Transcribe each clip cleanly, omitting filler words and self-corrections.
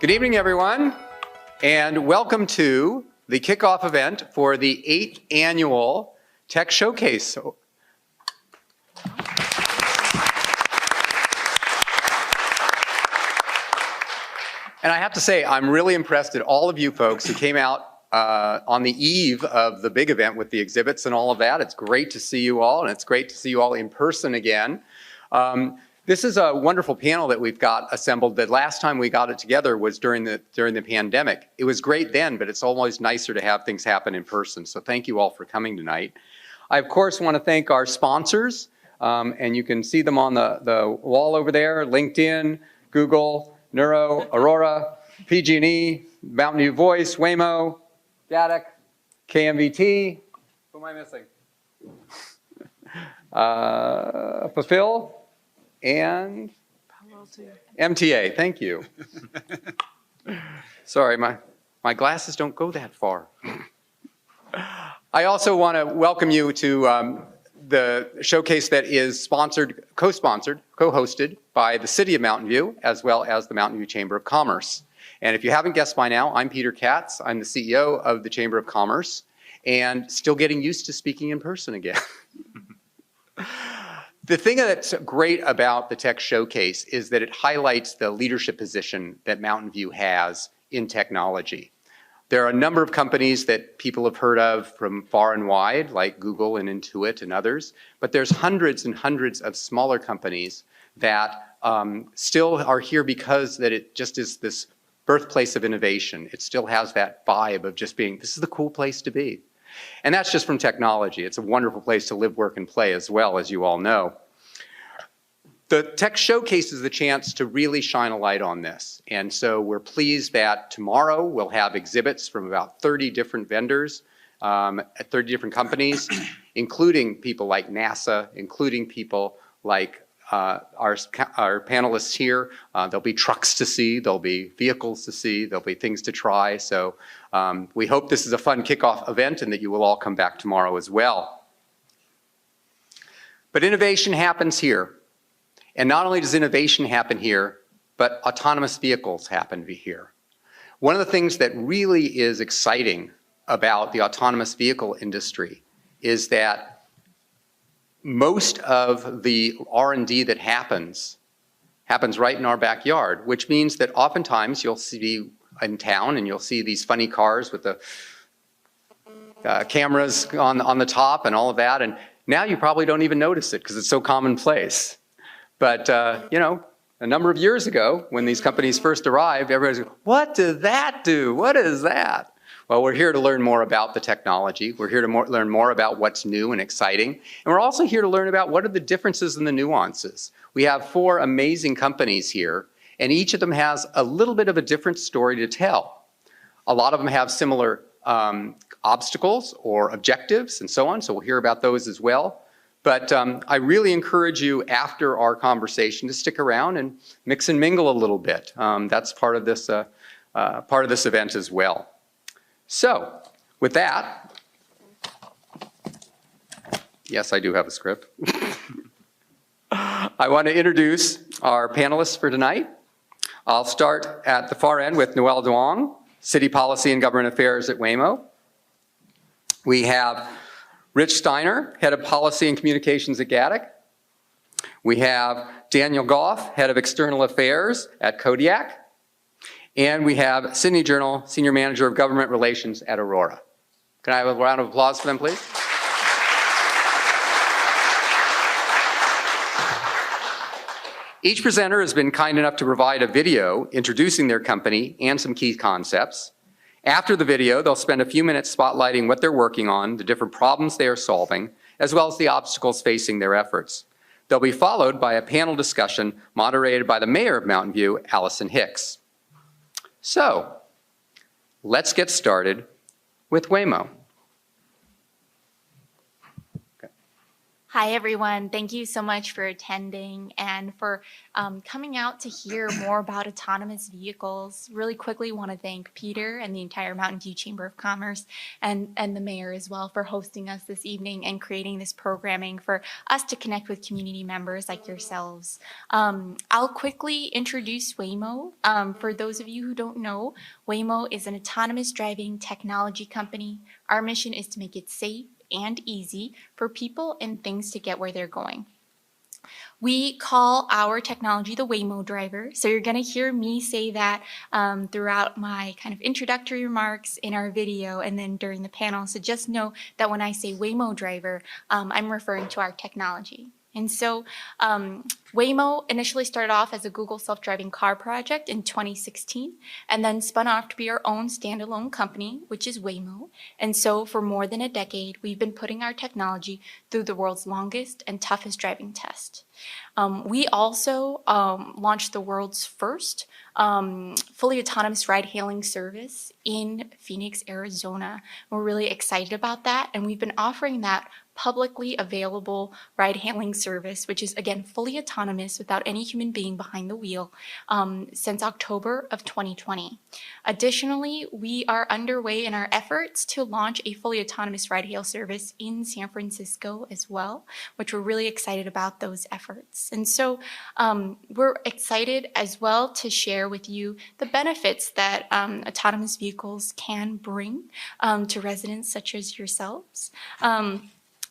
Good evening, everyone, and welcome to the kickoff event for the 8th annual Tech Showcase. And I have to say, I'm really impressed at all of you folks who came out on the eve of the big event with the exhibits and all of that. It's great to see you all, and it's great to see you all in person again. This is a wonderful panel that we've got assembled. The last time we got it together was during the pandemic. It was great then, but it's always nicer to have things happen in person. So thank you all for coming tonight. I, of course, want to thank our sponsors, and you can see them on the wall over there: LinkedIn, Google, Neuro, Aurora, PG&E, Mountain View Voice, Waymo, Gatic, KMVT. Who am I missing? Fulfill. And MTA, thank you. Sorry, my glasses don't go that far. I also want to welcome you to the showcase that is sponsored, co-hosted by the City of Mountain View, as well as the Mountain View Chamber of Commerce. And if you haven't guessed by now, I'm Peter Katz. I'm the CEO of the Chamber of Commerce, and still getting used to speaking in person again. The thing that's great about the Tech Showcase is that it highlights the leadership position that Mountain View has in technology. There are a number of companies that people have heard of from far and wide, like Google and Intuit and others, but there's hundreds and hundreds of smaller companies that still are here because that it just is this birthplace of innovation. It still has that vibe of just being, this is the cool place to be. And that's just from technology. It's a wonderful place to live, work, and play as well, as you all know. The Tech Showcase is the chance to really shine a light on this. And so we're pleased that tomorrow we'll have exhibits from about 30 different vendors at 30 different companies, including people like NASA, including people like our panelists here. There'll be trucks to see, there'll be vehicles to see, there'll be things to try. So we hope this is a fun kickoff event and that you will all come back tomorrow as well. But innovation happens here. And not only does innovation happen here, but autonomous vehicles happen to be here. One of the things that really is exciting about the autonomous vehicle industry is that most of the R&D that happens right in our backyard, which means that oftentimes you'll see in town and you'll see these funny cars with the cameras on the top and all of that, and now you probably don't even notice it because it's so commonplace. But, you know, a number of years ago, when these companies first arrived, everybody's like, what does that do? What is that? Well, we're here to learn more about the technology. We're here to learn more about what's new and exciting. And we're also here to learn about what are the differences and the nuances. We have 4 amazing companies here, and each of them has a little bit of a different story to tell. A lot of them have similar obstacles or objectives and so on, so we'll hear about those as well. But I really encourage you after our conversation to stick around and mix and mingle a little bit. That's part of this event as well. So with that, yes, I do have a script. I want to introduce our panelists for tonight. I'll start at the far end with Noel Duong, City Policy and Government Affairs at Waymo. We have Rich Steiner, Head of Policy and Communications at Gatic. We have Daniel Goff, Head of External Affairs at Kodiak. And we have Sydney Journal, Senior Manager of Government Relations at Aurora. Can I have a round of applause for them, please? Each presenter has been kind enough to provide a video introducing their company and some key concepts. After the video, they'll spend a few minutes spotlighting what they're working on, the different problems they are solving, as well as the obstacles facing their efforts. They'll be followed by a panel discussion moderated by the Mayor of Mountain View, Allison Hicks. So, let's get started with Waymo. Hi, everyone. Thank you so much for attending and for coming out to hear more about autonomous vehicles. Really quickly want to thank Peter and the entire Mountain View Chamber of Commerce and the mayor as well for hosting us this evening and creating this programming for us to connect with community members like yourselves. I'll quickly introduce Waymo. For those of you who don't know, Waymo is an autonomous driving technology company. Our mission is to make it safe and easy for people and things to get where they're going. We call our technology the Waymo driver. So you're going to hear me say that throughout my kind of introductory remarks in our video and then during the panel. So just know that when I say Waymo driver, I'm referring to our technology. And so Waymo initially started off as a Google self-driving car project in 2016 and then spun off to be our own standalone company, which is Waymo. And so for more than a decade, we've been putting our technology through the world's longest and toughest driving test. We also launched the world's first fully autonomous ride-hailing service in Phoenix, Arizona. We're really excited about that, and we've been offering that publicly available ride-hailing service, which is, again, fully autonomous without any human being behind the wheel, since October of 2020. Additionally, we are underway in our efforts to launch a fully autonomous ride-hail service in San Francisco as well, which we're really excited about those efforts. And so we're excited as well to share with you the benefits that autonomous vehicles can bring to residents such as yourselves.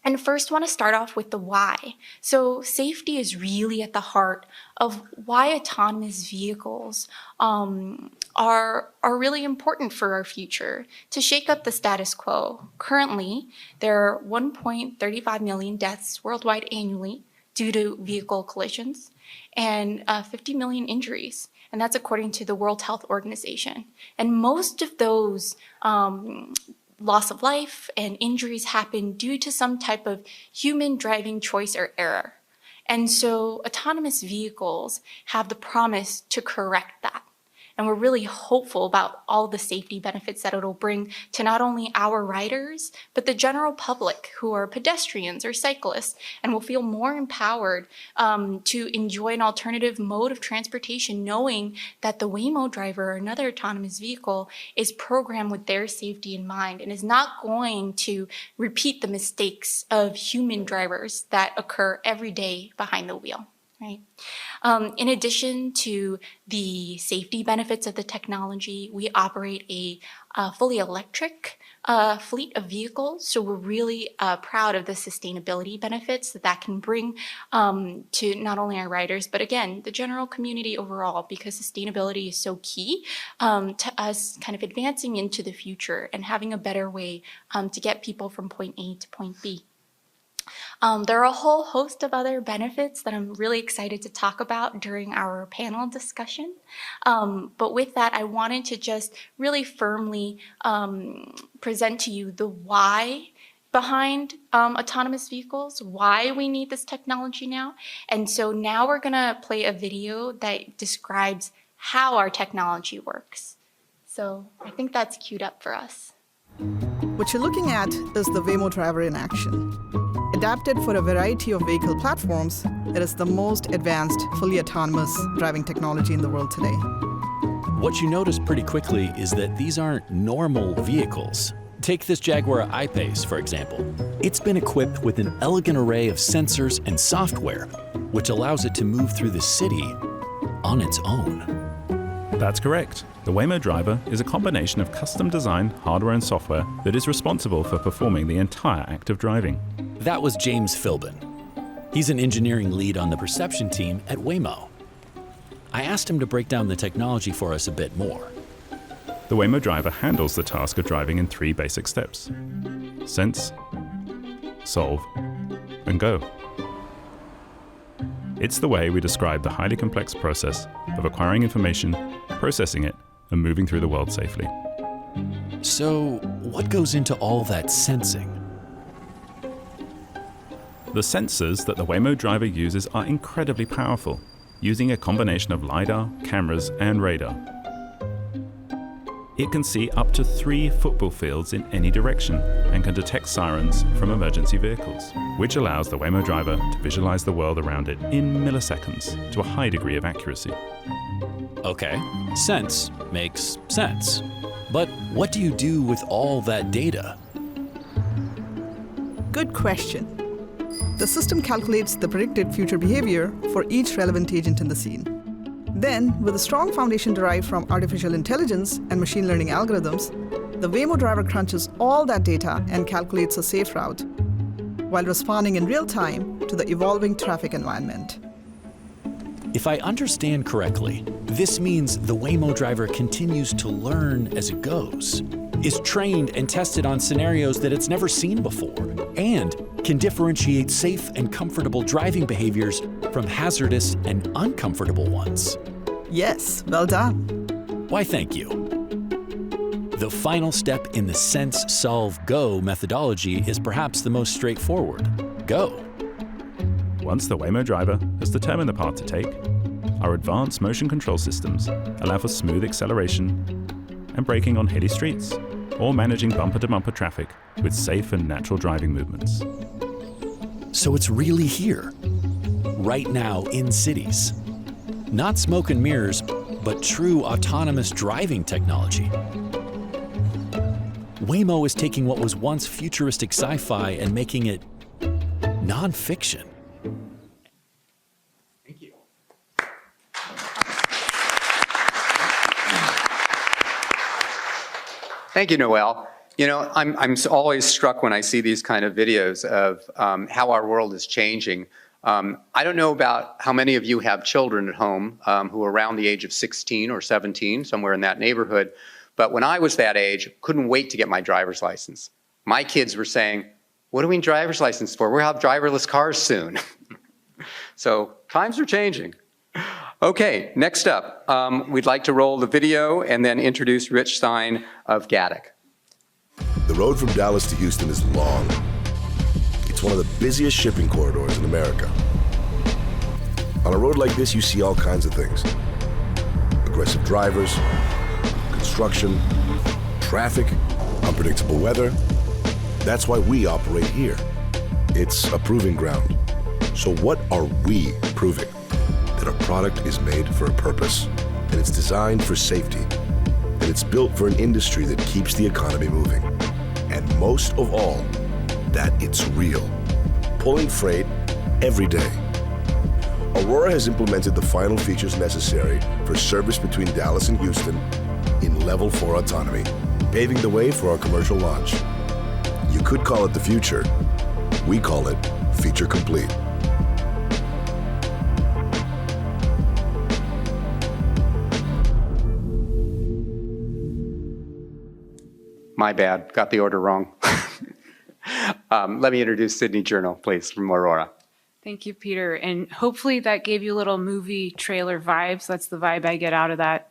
And first, want to start off with the why. So safety is really at the heart of why autonomous vehicles are really important for our future to shake up the status quo. Currently, there are 1.35 million deaths worldwide annually due to vehicle collisions and 50 million injuries. And that's according to the World Health Organization. And most of those loss of life and injuries happen due to some type of human driving choice or error. And so autonomous vehicles have the promise to correct that. And we're really hopeful about all the safety benefits that it'll bring to not only our riders, but the general public who are pedestrians or cyclists and will feel more empowered to enjoy an alternative mode of transportation, knowing that the Waymo driver or another autonomous vehicle is programmed with their safety in mind and is not going to repeat the mistakes of human drivers that occur every day behind the wheel. Right. In addition to the safety benefits of the technology, we operate a fully electric fleet of vehicles. So we're really proud of the sustainability benefits that can bring to not only our riders, but again, the general community overall, because sustainability is so key to us kind of advancing into the future and having a better way to get people from point A to point B. There are a whole host of other benefits that I'm really excited to talk about during our panel discussion. But with that, I wanted to just really firmly present to you the why behind autonomous vehicles, why we need this technology now. And so now we're gonna play a video that describes how our technology works. So I think that's queued up for us. What you're looking at is the Waymo driver in action. Adapted for a variety of vehicle platforms, it is the most advanced, fully autonomous driving technology in the world today. What you notice pretty quickly is that these aren't normal vehicles. Take this Jaguar I-Pace, for example. It's been equipped with an elegant array of sensors and software, which allows it to move through the city on its own. That's correct. The Waymo driver is a combination of custom-designed hardware and software that is responsible for performing the entire act of driving. That was James Philbin. He's an engineering lead on the perception team at Waymo. I asked him to break down the technology for us a bit more. The Waymo driver handles the task of driving in 3 basic steps: sense, solve, and go. It's the way we describe the highly complex process of acquiring information, processing it, and moving through the world safely. So, what goes into all that sensing? The sensors that the Waymo driver uses are incredibly powerful, using a combination of LiDAR, cameras, and radar. It can see up to 3 football fields in any direction and can detect sirens from emergency vehicles, which allows the Waymo driver to visualize the world around it in milliseconds to a high degree of accuracy. Okay, sense makes sense. But what do you do with all that data? Good question. The system calculates the predicted future behavior for each relevant agent in the scene. Then, with a strong foundation derived from artificial intelligence and machine learning algorithms, the Waymo driver crunches all that data and calculates a safe route, while responding in real time to the evolving traffic environment. If I understand correctly, this means the Waymo driver continues to learn as it goes, is trained and tested on scenarios that it's never seen before, and can differentiate safe and comfortable driving behaviors from hazardous and uncomfortable ones. Yes, well done. Why, thank you. The final step in the Sense, Solve, Go methodology is perhaps the most straightforward. Go. Once the Waymo driver has determined the path to take, our advanced motion control systems allow for smooth acceleration and braking on hilly streets, or managing bumper-to-bumper traffic with safe and natural driving movements. So it's really here, right now in cities. Not smoke and mirrors, but true autonomous driving technology. Waymo is taking what was once futuristic sci-fi and making it non-fiction. Thank you. Thank you, Noel. You know, I'm always struck when I see these kind of videos of how our world is changing. I don't know about how many of you have children at home who are around the age of 16 or 17, somewhere in that neighborhood. But when I was that age, couldn't wait to get my driver's license. My kids were saying, "What do we need driver's license for? We'll have driverless cars soon." So times are changing. Okay, next up, we'd like to roll the video and then introduce Rich Stein of Gatik. The road from Dallas to Houston is long. It's one of the busiest shipping corridors in America. On a road like this, you see all kinds of things. Aggressive drivers, construction, traffic, unpredictable weather. That's why we operate here. It's a proving ground. So what are we proving? That our product is made for a purpose, that it's designed for safety, that it's built for an industry that keeps the economy moving. And most of all, that it's real, pulling freight every day. Aurora has implemented the final features necessary for service between Dallas and Houston in Level 4 autonomy, paving the way for our commercial launch. You could call it the future. We call it feature complete. My bad, got the order wrong. Let me introduce Sydney Journal, please, from Aurora. Thank you, Peter. And hopefully that gave you a little movie trailer vibes. That's the vibe I get out of that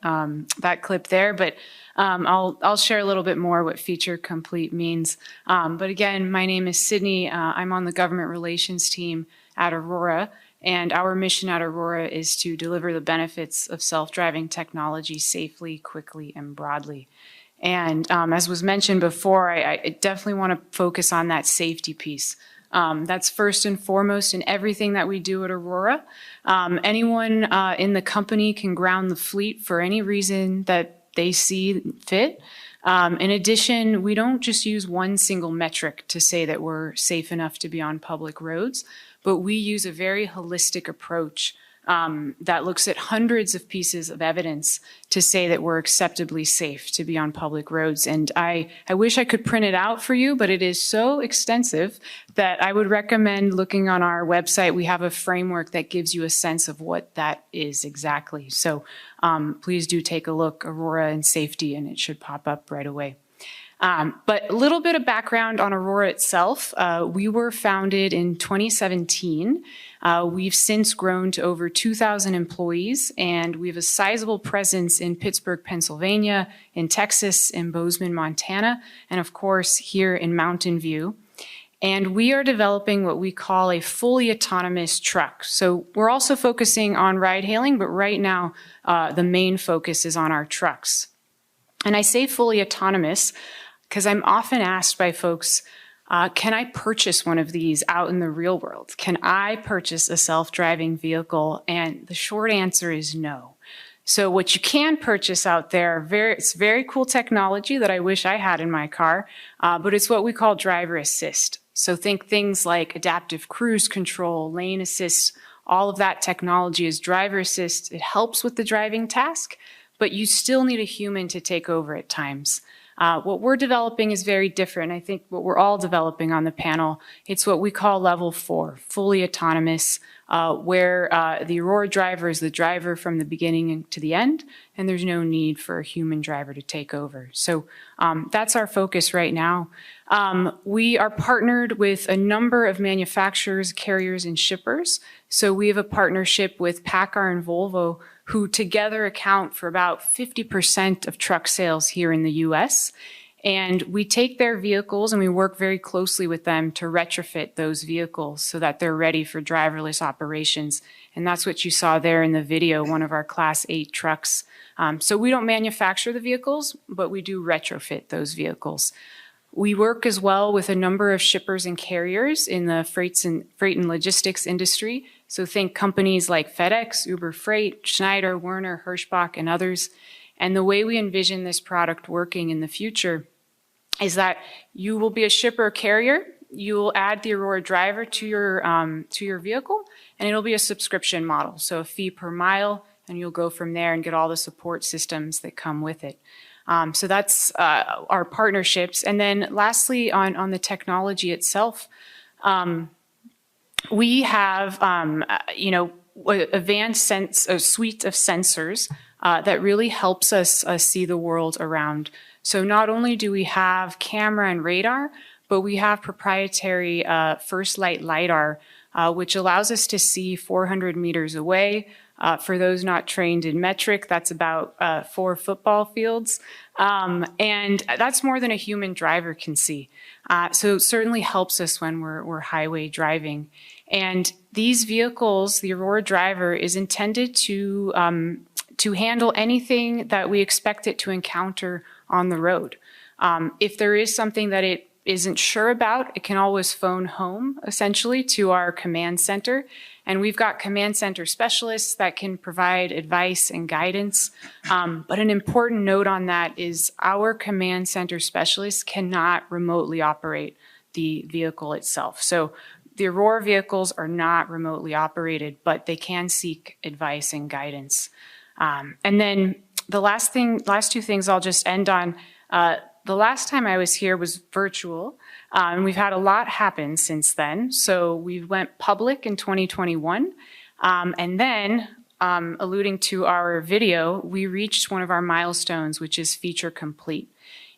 that clip there. But I'll share a little bit more what feature complete means. But again, my name is Sydney. I'm on the government relations team at Aurora. And our mission at Aurora is to deliver the benefits of self-driving technology safely, quickly, and broadly. And as was mentioned before, I definitely want to focus on that safety piece. That's first and foremost in everything that we do at Aurora. Anyone in the company can ground the fleet for any reason that they see fit. In addition, we don't just use one single metric to say that we're safe enough to be on public roads, but we use a very holistic approach that looks at hundreds of pieces of evidence to say that we're acceptably safe to be on public roads. And I wish I could print it out for you, but it is so extensive that I would recommend looking on our website. We have a framework that gives you a sense of what that is exactly. So please do take a look, Aurora and safety, and it should pop up right away. But a little bit of background on Aurora itself. We were founded in 2017. We've since grown to over 2,000 employees, and we have a sizable presence in Pittsburgh, Pennsylvania, in Texas, in Bozeman, Montana, and of course here in Mountain View. And we are developing what we call a fully autonomous truck. So we're also focusing on ride hailing, but right now the main focus is on our trucks. And I say fully autonomous because I'm often asked by folks, can I purchase one of these out in the real world? Can I purchase a self-driving vehicle? And the short answer is no. So what you can purchase out there, it's very cool technology that I wish I had in my car, but it's what we call driver assist. So think things like adaptive cruise control, lane assist, all of that technology is driver assist. It helps with the driving task, but you still need a human to take over at times. What we're developing is very different. I think what we're all developing on the panel, it's what we call level 4, fully autonomous, where the Aurora driver is the driver from the beginning to the end, and there's no need for a human driver to take over. So that's our focus right now. We are partnered with a number of manufacturers, carriers, and shippers. So we have a partnership with PACCAR and Volvo, who together account for about 50% of truck sales here in the US. And we take their vehicles and we work very closely with them to retrofit those vehicles so that they're ready for driverless operations. And that's what you saw there in the video, one of our Class 8 trucks. So we don't manufacture the vehicles, but we do retrofit those vehicles. We work as well with a number of shippers and carriers in the freight and logistics industry. So think companies like FedEx, Uber Freight, Schneider, Werner, Hirschbach, and others. And the way we envision this product working in the future is that you will be a shipper or carrier. You will add the Aurora driver to your vehicle, and it'll be a subscription model. So a fee per mile, and you'll go from there and get all the support systems that come with it. So that's our partnerships. And then lastly, on the technology itself, we have, a suite of sensors that really helps us see the world around. So not only do we have camera and radar, but we have proprietary first light LiDAR, which allows us to see 400 meters away. For those not trained in metric, that's about 4 football fields. And that's more than a human driver can see. So it certainly helps us when we're highway driving. And these vehicles, the Aurora driver is intended to handle anything that we expect it to encounter on the road. If there is something that it isn't sure about, it can always phone home, essentially, to our command center. And we've got command center specialists that can provide advice and guidance. But an important note on that is our command center specialists cannot remotely operate the vehicle itself. So the Aurora vehicles are not remotely operated, but they can seek advice and guidance. And then the last 2 things I'll just end on. The last time I was here was virtual, and we've had a lot happen since then. So we went public in 2021, and then, alluding to our video, we reached one of our milestones, which is feature complete.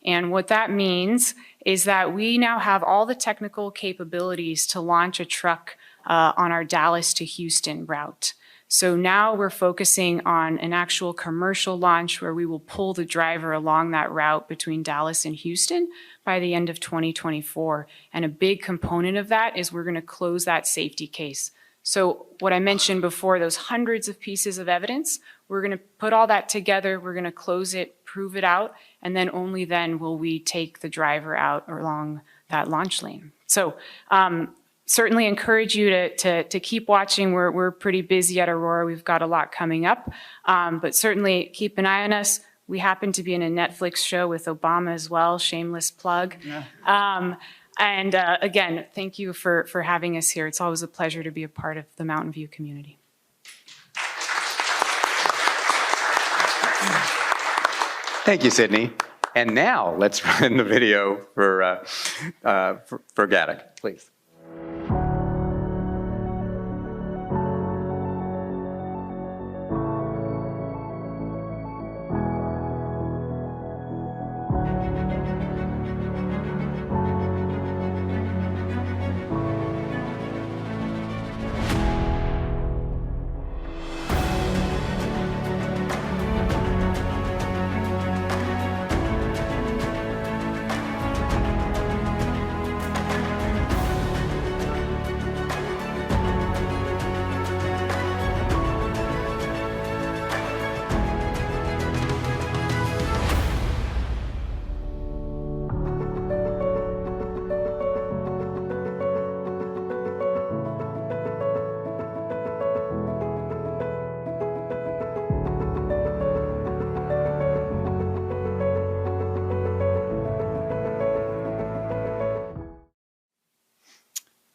And what that means is that we now have all the technical capabilities to launch a truck on our Dallas to Houston route. So now we're focusing on an actual commercial launch where we will pull the driver along that route between Dallas and Houston by the end of 2024. And a big component of that is we're going to close that safety case. So what I mentioned before, those hundreds of pieces of evidence, we're going to put all that together, we're going to close it, prove it out, and then only then will we take the driver out along that launch lane. So certainly encourage you to keep watching. We're pretty busy at Aurora. We've got a lot coming up, but certainly keep an eye on us. We happen to be in a Netflix show with Obama as well, shameless plug. Yeah. And again, thank you for having us here. It's always a pleasure to be a part of the Mountain View community. Thank you, Sydney. And now let's run the video for Gatic, please.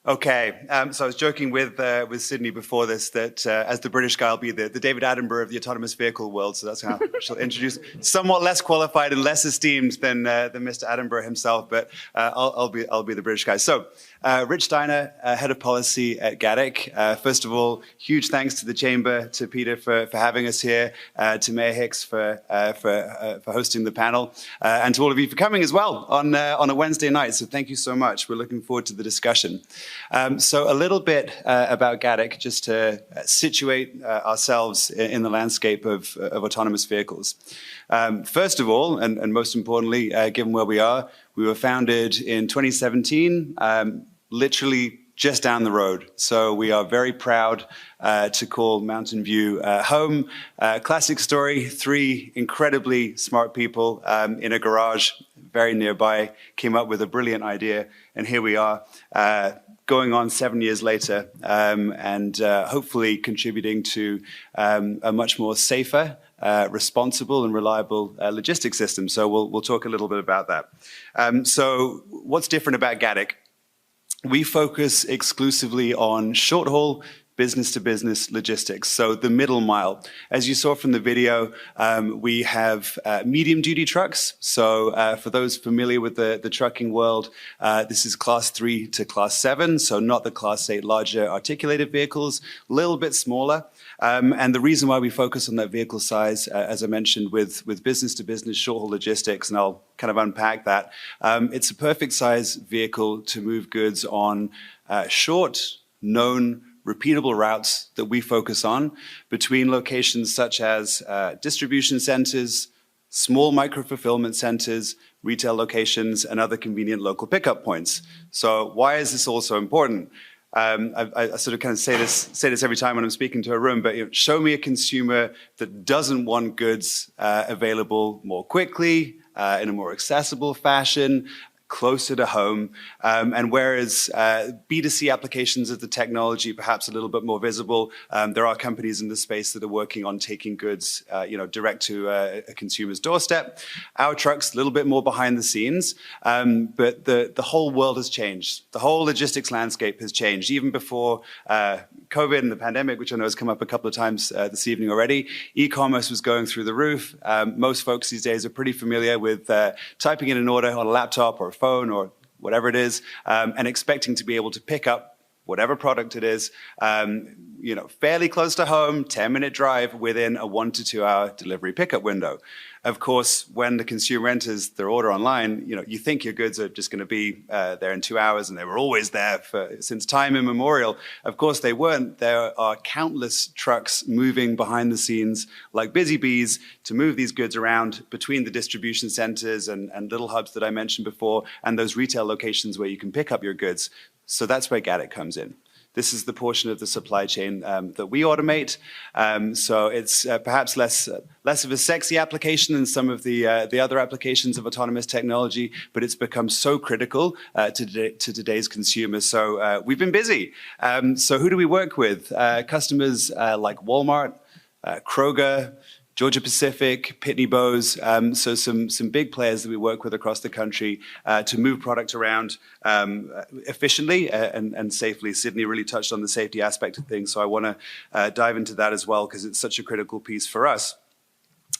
Okay, so I was joking with Sydney before this that as the British guy, I'll be the David Attenborough of the autonomous vehicle world. So that's how she'll introduce. Somewhat less qualified and less esteemed than Mr. Attenborough himself, but I'll be the British guy. So, Rich Steiner, head of policy at GADIC. First of all, huge thanks to the Chamber, to Peter for having us here, to Mayor Hicks for hosting the panel, and to all of you for coming as well on a Wednesday night. So thank you so much. We're looking forward to the discussion. So a little bit about GADIC, just to situate ourselves in the landscape of autonomous vehicles. First of all, and most importantly, given where we were founded in 2017, literally just down the road. So we are very proud to call Mountain View home. Classic story, 3 incredibly smart people in a garage very nearby came up with a brilliant idea, and here we are. Going on 7 years later, and hopefully contributing to a much more safer, responsible and reliable logistics system. So we'll talk a little bit about that. So what's different about GADIC? We focus exclusively on short-haul business-to-business logistics, so the middle mile. As you saw from the video, we have medium-duty trucks. So for those familiar with the trucking world, this is Class 3 to Class 7, so not the Class 8 larger articulated vehicles, a little bit smaller. And the reason why we focus on that vehicle size, as I mentioned, with business-to-business short-haul logistics, and I'll kind of unpack that, it's a perfect size vehicle to move goods on short, known, repeatable routes that we focus on between locations such as distribution centers, small micro-fulfillment centers, retail locations, and other convenient local pickup points. So why is this all so important? I sort of kind of say this every time when I'm speaking to a room, but show me a consumer that doesn't want goods available more quickly, in a more accessible fashion, closer to home. And whereas B2C applications of the technology perhaps a little bit more visible, there are companies in the space that are working on taking goods direct to a consumer's doorstep. Our truck's a little bit more behind the scenes, but the whole world has changed. The whole logistics landscape has changed. Even before COVID and the pandemic, which I know has come up a couple of times this evening already, e-commerce was going through the roof. Most folks these days are pretty familiar with typing in an order on a laptop or a phone or whatever it is, and expecting to be able to pick up whatever product it is, fairly close to home, 10-minute drive within a 1 to 2 hour delivery pickup window. Of course, when the consumer enters their order online, you think your goods are just going to be there in 2 hours, and they were always there since time immemorial. Of course, they weren't. There are countless trucks moving behind the scenes like busy bees to move these goods around between the distribution centers and little hubs that I mentioned before, and those retail locations where you can pick up your goods. So that's where GADIC comes in. This is the portion of the supply chain that we automate. So it's perhaps less of a sexy application than some of the other applications of autonomous technology, but it's become so critical to today's consumers. So we've been busy. So who do we work with? Customers like Walmart, Kroger, Georgia Pacific, Pitney Bowes, so some big players that we work with across the country to move product around efficiently and safely. Sydney really touched on the safety aspect of things, so I want to dive into that as well because it's such a critical piece for us.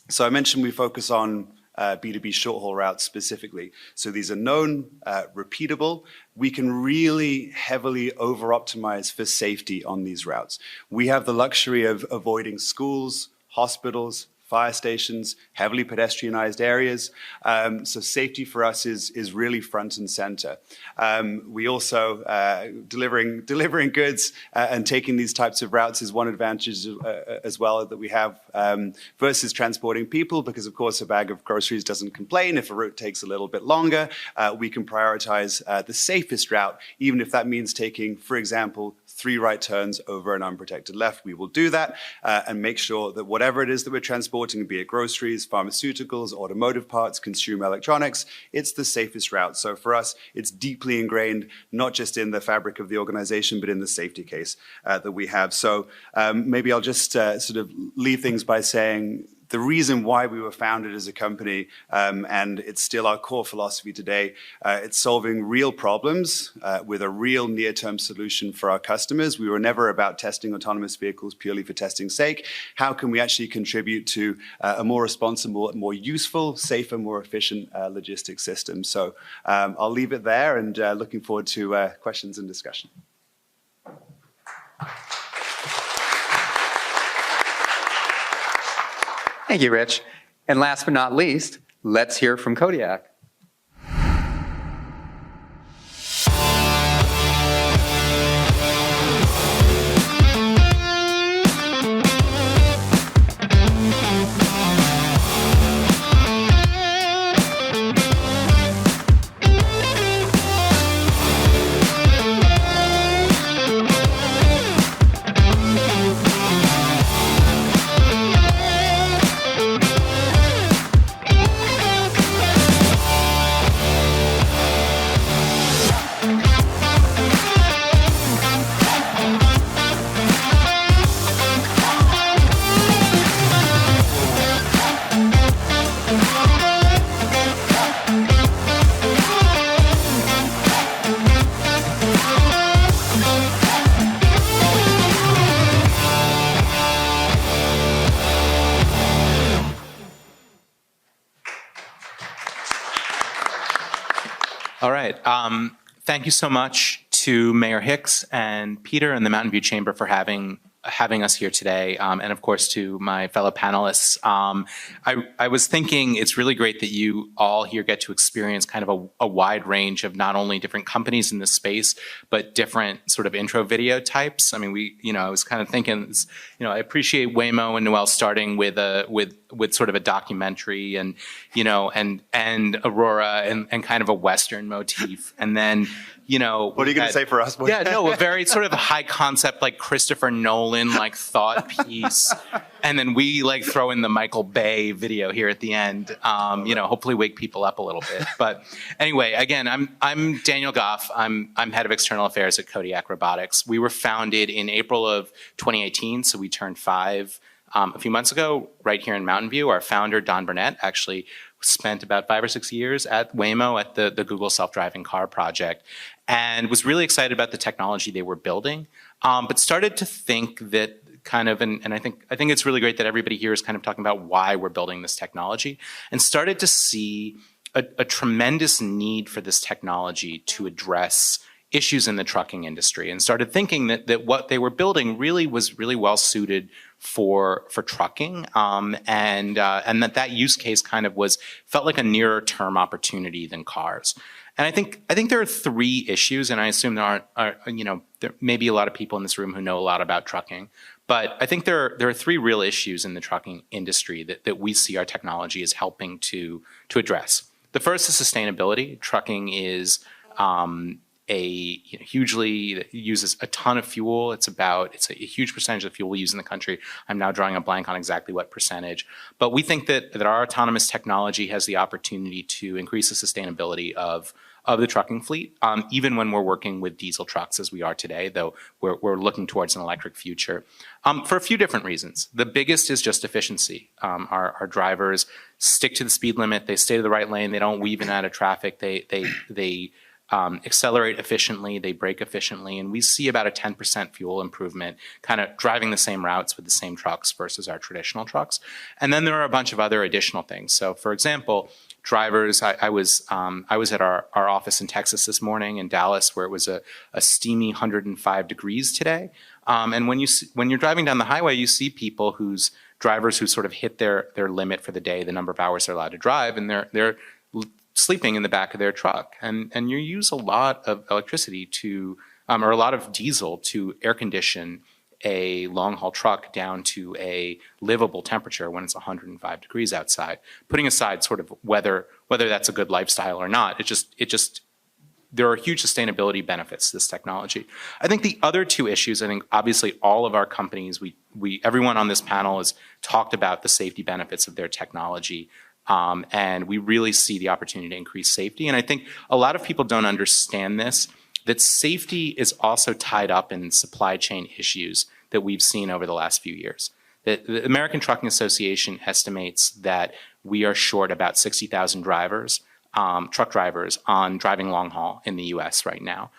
So I mentioned we focus on B2B short-haul routes specifically. So these are known, repeatable. We can really heavily over-optimize for safety on these routes. We have the luxury of avoiding schools, hospitals, fire stations, heavily pedestrianized areas. So safety for us is really front and center. We also, delivering goods and taking these types of routes is one advantage as well that we have versus transporting people, because of course a bag of groceries doesn't complain if a route takes a little bit longer. We can prioritize the safest route, even if that means taking, for example, 3 right turns over an unprotected left. We will do that and make sure that whatever it is that we're transporting, be it groceries, pharmaceuticals, automotive parts, consumer electronics, it's the safest route. So for us, it's deeply ingrained, not just in the fabric of the organization, but in the safety case that we have. So maybe I'll just sort of leave things by saying the reason why we were founded as a company, and it's still our core philosophy today. It's solving real problems with a real near-term solution for our customers. We were never about testing autonomous vehicles purely for testing's sake. How can we actually contribute to a more responsible, more useful, safer, more efficient logistics system? So I'll leave it there, and looking forward to questions and discussion. Thank you, Rich. And last but not least, let's hear from Kodiak. All right. Thank you so much to Mayor Hicks and Peter and the Mountain View Chamber for having us here today, and of course to my fellow panelists. I was thinking it's really great that you all here get to experience kind of a wide range of not only different companies in this space, but different sort of intro video types. I mean, I was kind of thinking, I appreciate Waymo and Noel starting with sort of a documentary and Aurora and kind of a Western motif, and then. What are you going to say for us? Yeah, no, a very sort of high concept, like Christopher Nolan, like thought piece. And then we like throw in the Michael Bay video here at the end, hopefully wake people up a little bit. But anyway, again, I'm Daniel Goff. I'm head of external affairs at Kodiak Robotics. We were founded in April of 2018, so we turned 5 a few months ago right here in Mountain View. Our founder, Don Burnett, actually spent about 5 or 6 years at Waymo at the Google self-driving car project, and was really excited about the technology they were building, but started to think that kind of, and I think it's really great that everybody here is kind of talking about why we're building this technology, and started to see a tremendous need for this technology to address issues in the trucking industry, and started thinking that what they were building really was really well suited for trucking, and that use case kind of felt like a nearer term opportunity than cars. And I think there are 3 issues, and I assume there may be a lot of people in this room who know a lot about trucking, but I think there are 3 real issues in the trucking industry that we see our technology as helping to address. The first is sustainability. Trucking is hugely uses a ton of fuel. It's a huge percentage of the fuel we use in the country. I'm now drawing a blank on exactly what percentage. But we think that our autonomous technology has the opportunity to increase the sustainability of the trucking fleet, even when we're working with diesel trucks as we are today, though we're looking towards an electric future, for a few different reasons. The biggest is just efficiency. Our drivers stick to the speed limit. They stay to the right lane. They don't weave in and out of traffic. They accelerate efficiently, they brake efficiently, and we see about a 10% fuel improvement kind of driving the same routes with the same trucks versus our traditional trucks. And then there are a bunch of other additional things. So for example, drivers, I was at our office in Texas this morning in Dallas, where it was a steamy 105 degrees today. And when you're driving down the highway, you see people drivers who sort of hit their limit for the day, the number of hours they're allowed to drive, and they're sleeping in the back of their truck, and you use a lot of electricity or a lot of diesel to air condition a long haul truck down to a livable temperature when it's 105 degrees outside. Putting aside sort of whether that's a good lifestyle or not, there are huge sustainability benefits to this technology. I think the other 2 issues, I think obviously all of our companies, everyone on this panel has talked about the safety benefits of their technology. And we really see the opportunity to increase safety. And I think a lot of people don't understand this, that safety is also tied up in supply chain issues that we've seen over the last few years. The American Trucking Association estimates that we are short about 60,000 drivers, truck drivers, on driving long haul in the U.S. right now.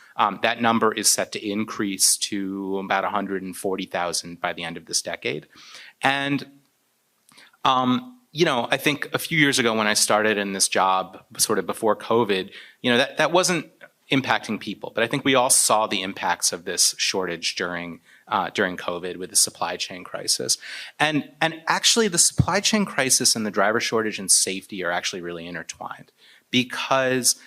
That number is set to increase to about 140,000 by the end of this decade. And I think a few years ago when I started in this job, sort of before COVID, that wasn't impacting people. But I think we all saw the impacts of this shortage during COVID with the supply chain crisis. And actually the supply chain crisis and the driver shortage and safety are actually really intertwined because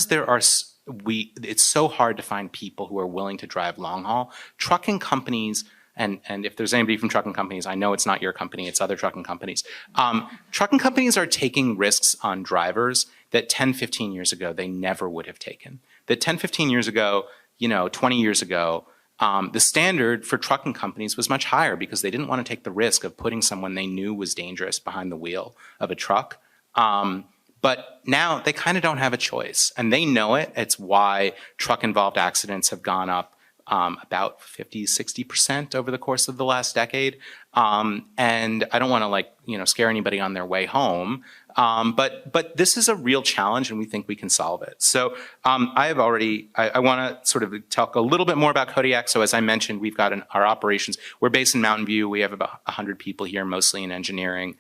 it's so hard to find people who are willing to drive long haul. Trucking companies, and if there's anybody from trucking companies, I know it's not your company, it's other trucking companies. Trucking companies are taking risks on drivers that 10, 15 years ago, they never would have taken. That 10, 15 years ago, 20 years ago, the standard for trucking companies was much higher because they didn't want to take the risk of putting someone they knew was dangerous behind the wheel of a truck. But now they kind of don't have a choice, and they know it. It's why truck-involved accidents have gone up about 50, 60% over the course of the last decade. And I don't want to scare anybody on their way home. But this is a real challenge and we think we can solve it. So I want to sort of talk a little bit more about Kodiak. So as I mentioned, we've got our operations. We're based in Mountain View. We have about 100 people here, mostly in engineering.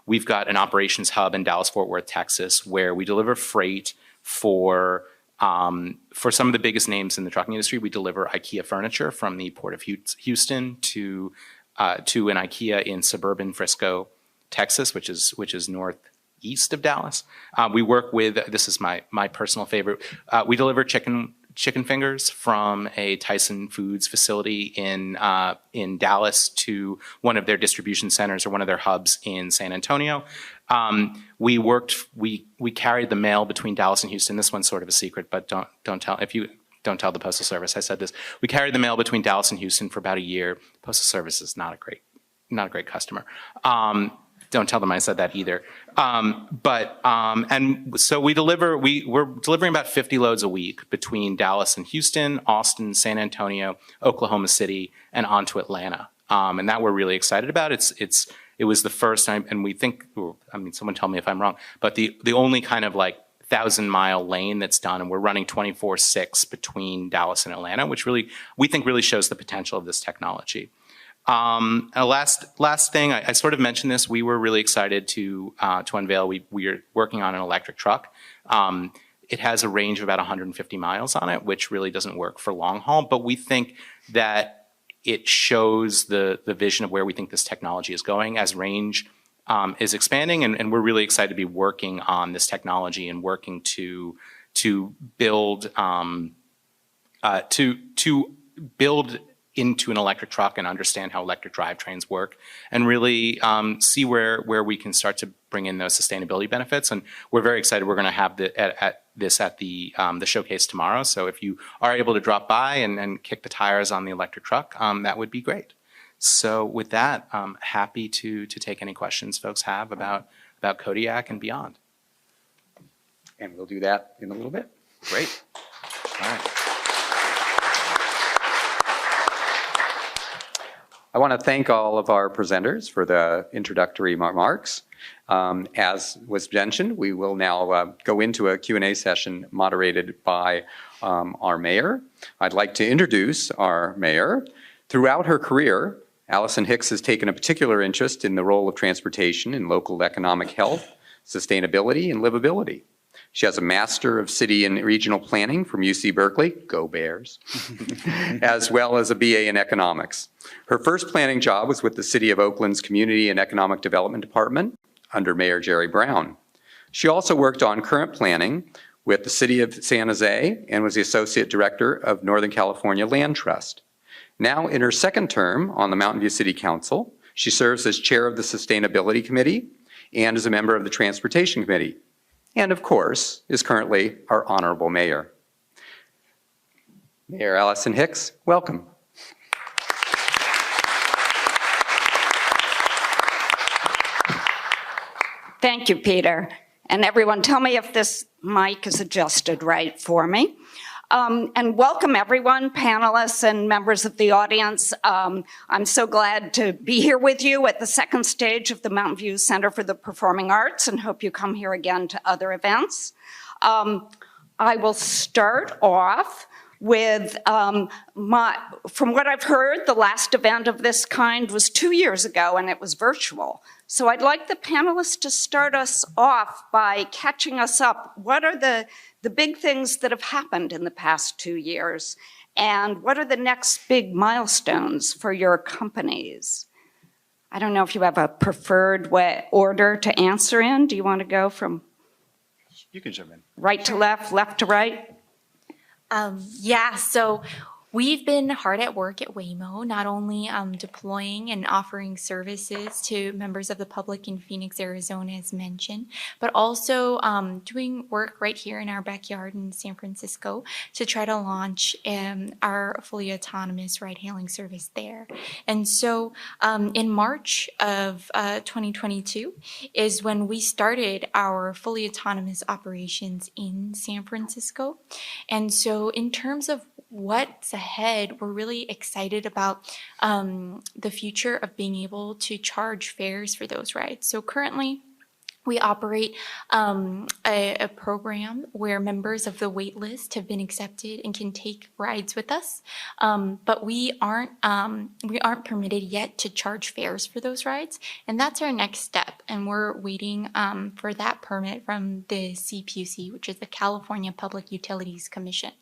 We've got an operations hub in Dallas-Fort Worth, Texas, where we deliver freight for some of the biggest names in the trucking industry. We deliver IKEA furniture from the Port of Houston to an IKEA in suburban Frisco, Texas, which is northeast of Dallas. We work with, this is my personal favorite, we deliver chicken fingers from a Tyson Foods facility in Dallas to one of their distribution centers or one of their hubs in San Antonio. We carried the mail between Dallas and Houston. This one's sort of a secret, but don't tell the Postal Service I said this. We carried the mail between Dallas and Houston for about a year. Postal Service is not a great customer. Don't tell them I said that either. And so we're delivering about 50 loads a week between Dallas and Houston, Austin, San Antonio, Oklahoma City, and on to Atlanta. And that we're really excited about. It was the first time, and we think, someone tell me if I'm wrong, but the only kind of 1,000-mile lane that's done, and we're running 24/6 between Dallas and Atlanta, which we think really shows the potential of this technology. Last thing, I sort of mentioned this. We were really excited to unveil. We are working on an electric truck. It has a range of about 150 miles on it, which really doesn't work for long haul. But we think that it shows the vision of where we think this technology is going as range is expanding, and we're really excited to be working on this technology and working to build into an electric truck and understand how electric drivetrains work, and really see where we can start to bring in those sustainability benefits. And we're very excited. We're going to have this at the showcase tomorrow. So if you are able to drop by and kick the tires on the electric truck, that would be great. So with that, I'm happy to take any questions folks have about Kodiak and beyond. And we'll do that in a little bit. Great. All right. I want to thank all of our presenters for the introductory remarks. As was mentioned, we will now go into a Q&A session moderated by our mayor. I'd like to introduce our mayor. Throughout her career, Allison Hicks has taken a particular interest in the role of transportation in local economic health, sustainability, and livability. She has a Master of City and Regional Planning from UC Berkeley, go Bears, as well as a BA in Economics. Her first planning job was with the City of Oakland's Community and Economic Development Department under Mayor Jerry Brown. She also worked on current planning with the City of San Jose and was the Associate Director of Northern California Land Trust. Now in her second term on the Mountain View City Council, she serves as Chair of the Sustainability Committee and as a member of the Transportation Committee, and of course, is currently our Honorable Mayor. Mayor Allison Hicks, welcome. Thank you, Peter. And everyone, tell me if this mic is adjusted right for me. And welcome everyone, panelists and members of the audience. I'm so glad to be here with you at the second stage of the Mountain View Center for the Performing Arts, and hope you come here again to other events. I will start off with, from what I've heard, the last event of this kind was 2 years ago and it was virtual. So I'd like the panelists to start us off by catching us up. What are the big things that have happened in the past 2 years? And what are the next big milestones for your companies? I don't know if you have a preferred order to answer in. Do you want to go from You can jump in. right to left, left to right? Yeah, so we've been hard at work at Waymo, not only deploying and offering services to members of the public in Phoenix, Arizona, as mentioned, but also doing work right here in our backyard in San Francisco to try to launch our fully autonomous ride-hailing service there. And so in March of 2022 is when we started our fully autonomous operations in San Francisco. And so in terms of what's ahead, we're really excited about the future of being able to charge fares for those rides. So currently, we operate a program where members of the wait list have been accepted and can take rides with us, but we aren't permitted yet to charge fares for those rides, and that's our next step. And we're waiting for that permit from the CPUC, which is the California Public Utilities Commission.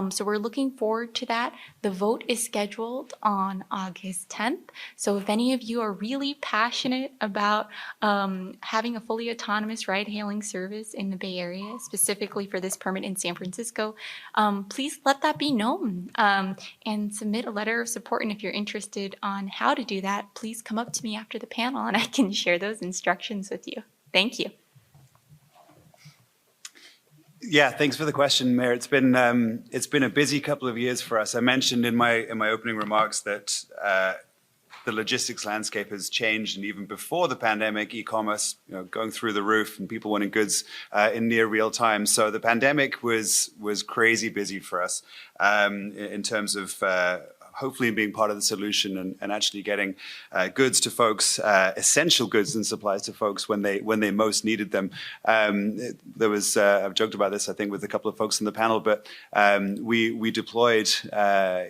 So we're looking forward to that. The vote is scheduled on August 10th. So if any of you are really passionate about having a fully autonomous ride-hailing service in the Bay Area, specifically for this permit in San Francisco, please let that be known and submit a letter of support. And if you're interested on how to do that, please come up to me after the panel and I can share those instructions with you. Thank you. Yeah, thanks for the question, Mayor. It's been a busy couple of years for us. I mentioned in my opening remarks that the logistics landscape has changed, and even before the pandemic, e-commerce, going through the roof, and people wanting goods in near real time. So the pandemic was crazy busy for us in terms of hopefully being part of the solution and actually getting goods to folks, essential goods and supplies to folks when they most needed them. There was I've joked about this, I think, with a couple of folks in the panel, but we deployed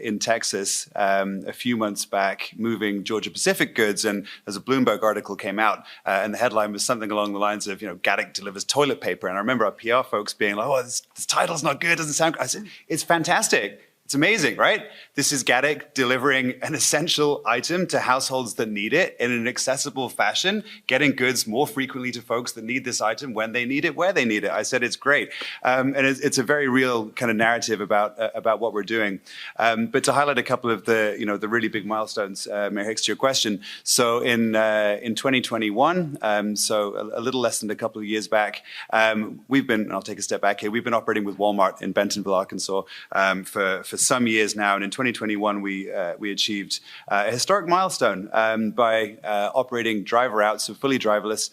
in Texas a few months back, moving Georgia Pacific goods, and as a Bloomberg article came out, and the headline was something along the lines of, Gaddick delivers toilet paper. And I remember our PR folks being like, "Oh, this title's not good, doesn't sound good." I said, "It's fantastic. It's amazing, right? This is Gaddick delivering an essential item to households that need it in an accessible fashion, getting goods more frequently to folks that need this item when they need it, where they need it." I said, it's great. And it's a very real kind of narrative about what we're doing. But to highlight a couple of the really big milestones, Mayor Hicks, to your question. So in 2021, so a little less than a couple of years back, we've been, and I'll take a step back here, we've been operating with Walmart in Bentonville, Arkansas for some years now, and in 2021 we achieved a historic milestone by operating driver out, so fully driverless,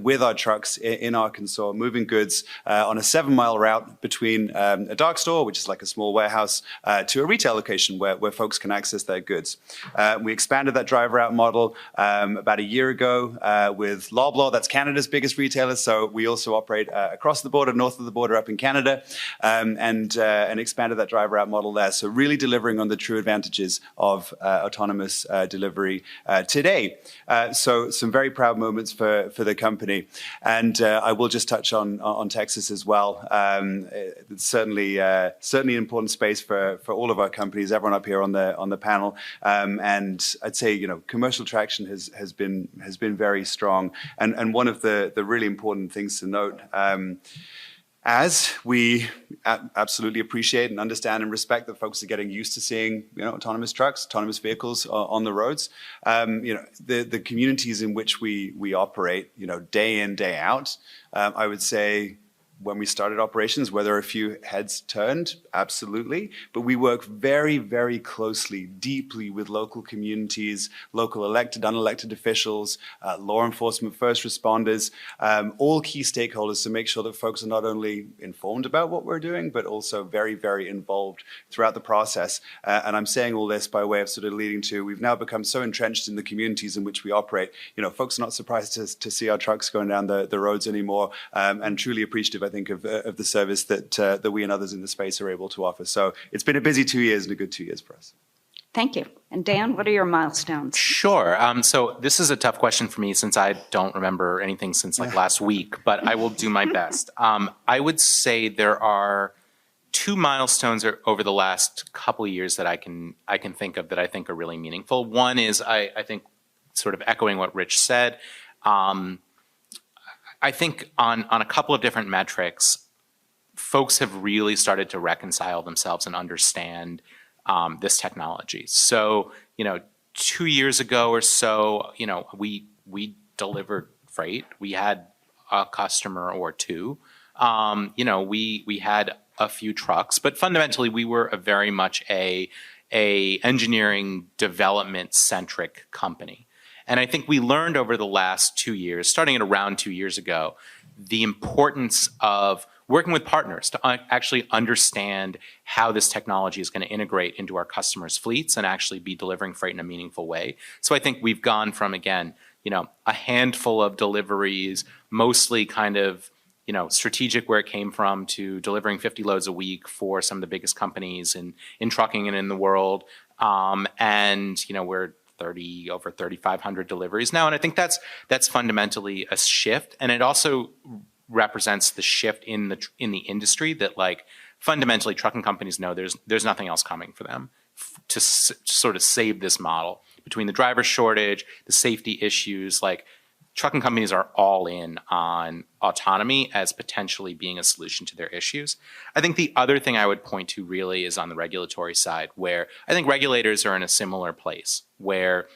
with our trucks in Arkansas, moving goods on a 7-mile route between a dark store, which is like a small warehouse, to a retail location where folks can access their goods. We expanded that driver out model about a year ago with Loblaw, that's Canada's biggest retailer, so we also operate across the border, north of the border up in Canada, and expanded that driver out model there. So really delivering on the true advantages of autonomous delivery today. So some very proud moments for the company. And I will just touch on Texas as well. It's certainly an important space for all of our companies, everyone up here on the panel. And I'd say, commercial traction has been very strong. And one of the really important things to note, as we absolutely appreciate and understand and respect that folks are getting used to seeing, autonomous trucks, autonomous vehicles on the roads, the communities in which we operate, day in, day out, I would say when we started operations, were there a few heads turned? Absolutely. But we work very, very closely, deeply with local communities, local elected, unelected officials, law enforcement, first responders, all key stakeholders to make sure that folks are not only informed about what we're doing, but also very, very involved throughout the process. And I'm saying all this by way of sort of leading to, we've now become so entrenched in the communities in which we operate. You know, folks are not surprised to see our trucks going down the roads anymore, and truly appreciative, I think, of the service that we and others in the space are able to offer. So it's been a busy 2 years and a good 2 years for us. Thank you. And Dan, what are your milestones? Sure. So this is a tough question for me since I don't remember anything since like last week, but I will do my best. I would say there are 2 milestones over the last couple of years that I can think of that I think are really meaningful. One is I think sort of echoing what Rich said. I think on a couple of different metrics, folks have really started to reconcile themselves and understand this technology. So, 2 years ago or so, we delivered freight. We had a customer or two. We had a few trucks, but fundamentally we were very much a engineering development centric company. And I think we learned over the last 2 years, starting at around 2 years ago, the importance of working with partners to actually understand how this technology is going to integrate into our customers' fleets and actually be delivering freight in a meaningful way. So I think we've gone from, again, a handful of deliveries, mostly kind of, strategic where it came from, to delivering 50 loads a week for some of the biggest companies in trucking and in the world. We're over 3,500 deliveries now. And I think that's fundamentally a shift. And it also represents the shift in the industry that, like, fundamentally trucking companies know there's nothing else coming for them to sort of save this model. Between the driver shortage, the safety issues, like, trucking companies are all in on autonomy as potentially being a solution to their issues. I think the other thing I would point to really is on the regulatory side, where I think regulators are in a similar place, where,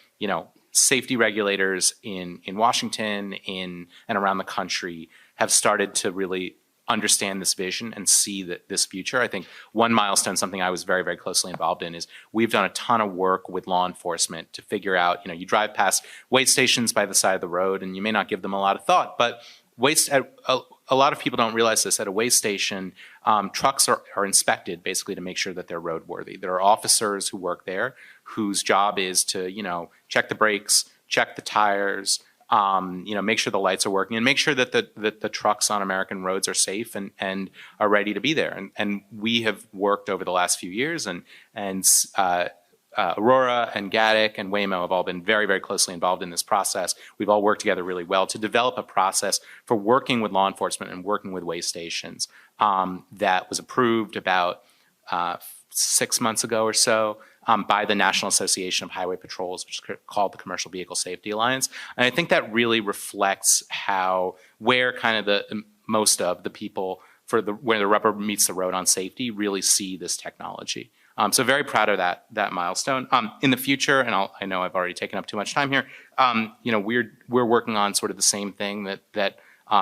safety regulators in Washington, and around the country have started to really understand this vision and see this future. I think one milestone, something I was very, very closely involved in, is we've done a ton of work with law enforcement to figure out, you drive past weigh stations by the side of the road and you may not give them a lot of thought, but a lot of people don't realize this. At a weigh station, trucks are inspected basically to make sure that they're roadworthy. There are officers who work there whose job is to, check the brakes, check the tires, make sure the lights are working, and make sure that the trucks on American roads are safe and are ready to be there. And we have worked over the last few years, and Aurora and Gatik and Waymo have all been very, very closely involved in this process. We've all worked together really well to develop a process for working with law enforcement and working with weigh stations that was approved about 6 months ago or so by the National Association of Highway Patrols, which is called the Commercial Vehicle Safety Alliance. And I think that really reflects where kind of the most of the people where the rubber meets the road on safety really see this technology. So very proud of that milestone. In the future, and I know I've already taken up too much time here, we're working on sort of the same thing that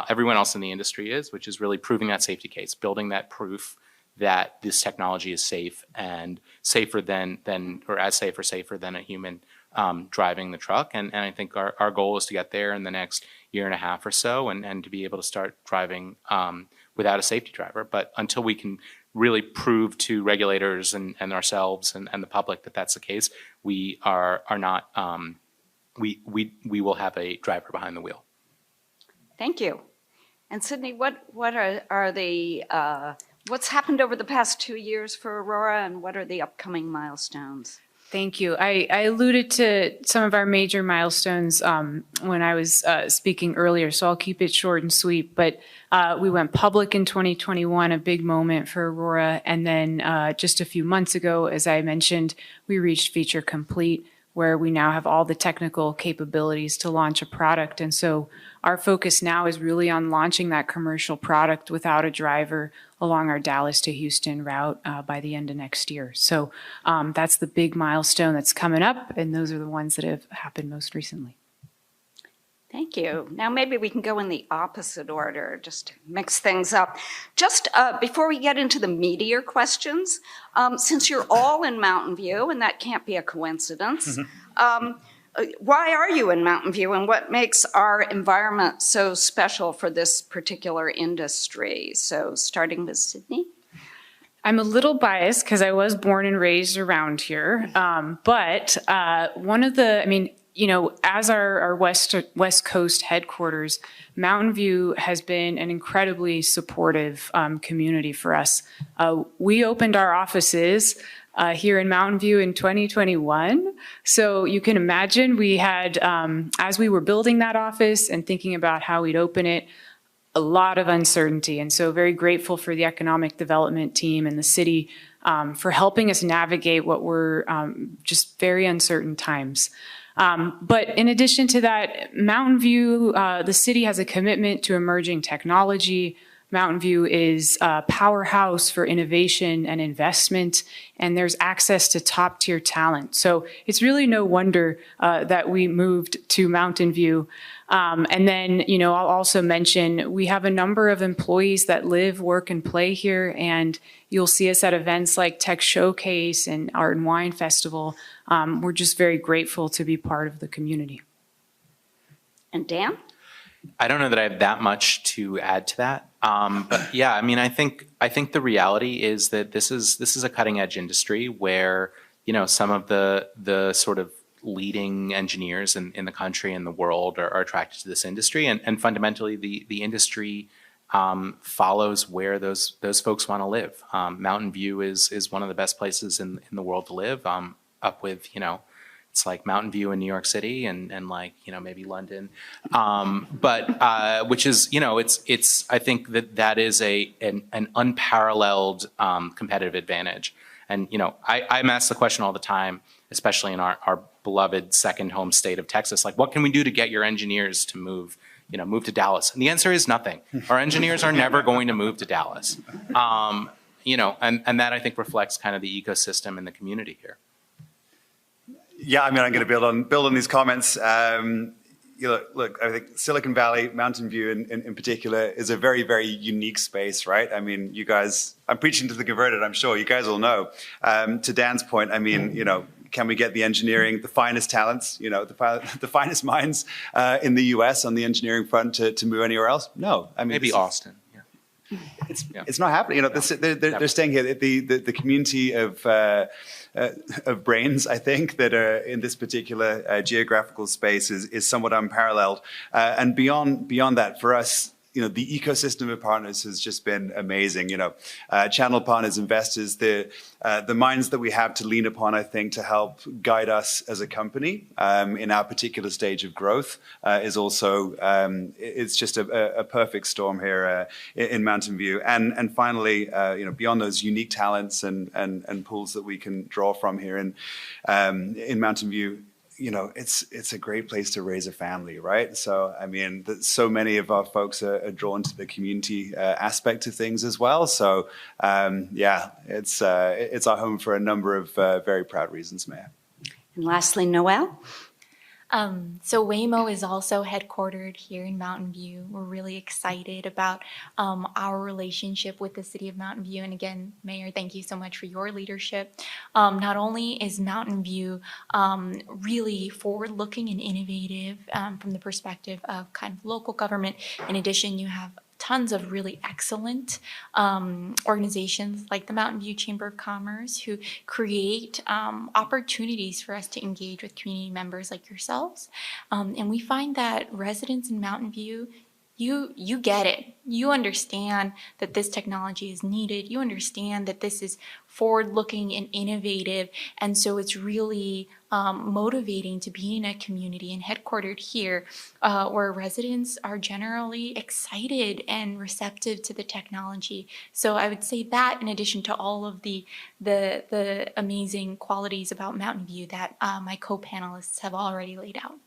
everyone else in the industry is, which is really proving that safety case, building that proof that this technology is safe and safer than or as safe or safer than a human driving the truck. And I think our goal is to get there in the next year and a half or so, and to be able to start driving without a safety driver. But until we can really prove to regulators and ourselves and the public that that's the case, we are not, we will have a driver behind the wheel. Thank you. And Sydney, what are the what's happened over the past 2 years for Aurora, and what are the upcoming milestones? Thank you. I alluded to some of our major milestones when I was speaking earlier, so I'll keep it short and sweet. But we went public in 2021, a big moment for Aurora. And then just a few months ago, as I mentioned, we reached feature complete, where we now have all the technical capabilities to launch a product. And so our focus now is really on launching that commercial product without a driver along our Dallas to Houston route by the end of next year. So that's the big milestone that's coming up, and those are the ones that have happened most recently. Thank you. Now maybe we can go in the opposite order, just to mix things up. Just before we get into the meatier questions, since you're all in Mountain View, and that can't be a coincidence, why are you in Mountain View, and what makes our environment so special for this particular industry? So starting with Sydney. I'm a little biased because I was born and raised around here, but one of the, I mean, you know, as our West Coast headquarters, Mountain View has been an incredibly supportive community for us. We opened our offices here in Mountain View in 2021. So you can imagine we had, as we were building that office and thinking about how we'd open it, a lot of uncertainty. And so very grateful for the economic development team and the city for helping us navigate what were just very uncertain times. But in addition to that, Mountain View, the city has a commitment to emerging technology. Mountain View is a powerhouse for innovation and investment, and there's access to top-tier talent. So it's really no wonder that we moved to Mountain View. And then, you know, I'll also mention we have a number of employees that live, work, and play here, and you'll see us at events like Tech Showcase and Art and Wine Festival. We're just very grateful to be part of the community. And Dan? I don't know that I have that much to add to that. But yeah, I mean, I think the reality is that this is a cutting edge industry where, you know, some of the sort of leading engineers in the country and the world are attracted to this industry, and fundamentally the industry follows where those folks want to live. Mountain View is one of the best places in the world to live. Up with, you know, it's like Mountain View in New York City and like, you know, maybe London, but which is, you know, it's I think that is an unparalleled competitive advantage. And, you know, I'm asked the question all the time, especially in our beloved second home state of Texas, like, what can we do to get your engineers to move to Dallas? And the answer is nothing. Our engineers are never going to move to Dallas. You know, and that I think reflects kind of the ecosystem and the community here. Yeah, I mean, I'm going to build on these comments. You know, look, I think Silicon Valley, Mountain View in particular, is a very, very unique space, right? I mean, you guys, I'm preaching to the converted, I'm sure. You guys all know. To Dan's point, I mean, you know, can we get the engineering, the finest talents, you know, the finest minds in the US on the engineering front to move anywhere else? No. I mean, maybe Austin. It's not happening. You know, they're staying here. The community of brains, I think, that are in this particular geographical space is somewhat unparalleled. And beyond that, for us, you know, the ecosystem of partners has just been amazing. You know, channel partners, investors, the minds that we have to lean upon, I think, to help guide us as a company in our particular stage of growth is also, it's just a perfect storm here in Mountain View. And finally, you know, beyond those unique talents and pools that we can draw from here in Mountain View, you know, it's a great place to raise a family, right? So, I mean, so many of our folks are drawn to the community aspect of things as well. So, yeah, it's our home for a number of very proud reasons, Mayor. And lastly, Noelle? So Waymo is also headquartered here in Mountain View. We're really excited about our relationship with the city of Mountain View. And again, Mayor, thank you so much for your leadership. Not only is Mountain View really forward-looking and innovative from the perspective of kind of local government, in addition, you have tons of really excellent organizations like the Mountain View Chamber of Commerce who create opportunities for us to engage with community members like yourselves. And we find that residents in Mountain View, you get it. You understand that this technology is needed. You understand that this is forward-looking and innovative. And so it's really motivating to be in a community and headquartered here where residents are generally excited and receptive to the technology. So I would say that in addition to all of the amazing qualities about Mountain View that my co-panelists have already laid out.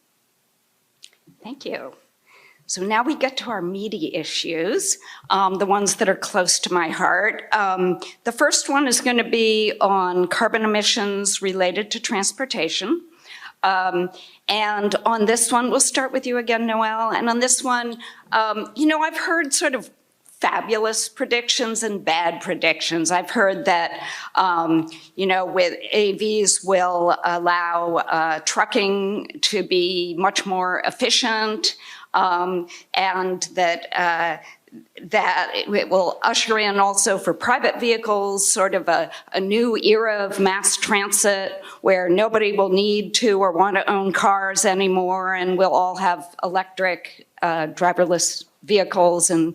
Thank you. So now we get to our meaty issues, the ones that are close to my heart. The first one is going to be on carbon emissions related to transportation. And on this one, we'll start with you again, Noelle. And on this one, I've heard sort of fabulous predictions and bad predictions. I've heard that, with AVs will allow trucking to be much more efficient, and that it will usher in also for private vehicles sort of a new era of mass transit where nobody will need to or want to own cars anymore, and we'll all have electric driverless vehicles, and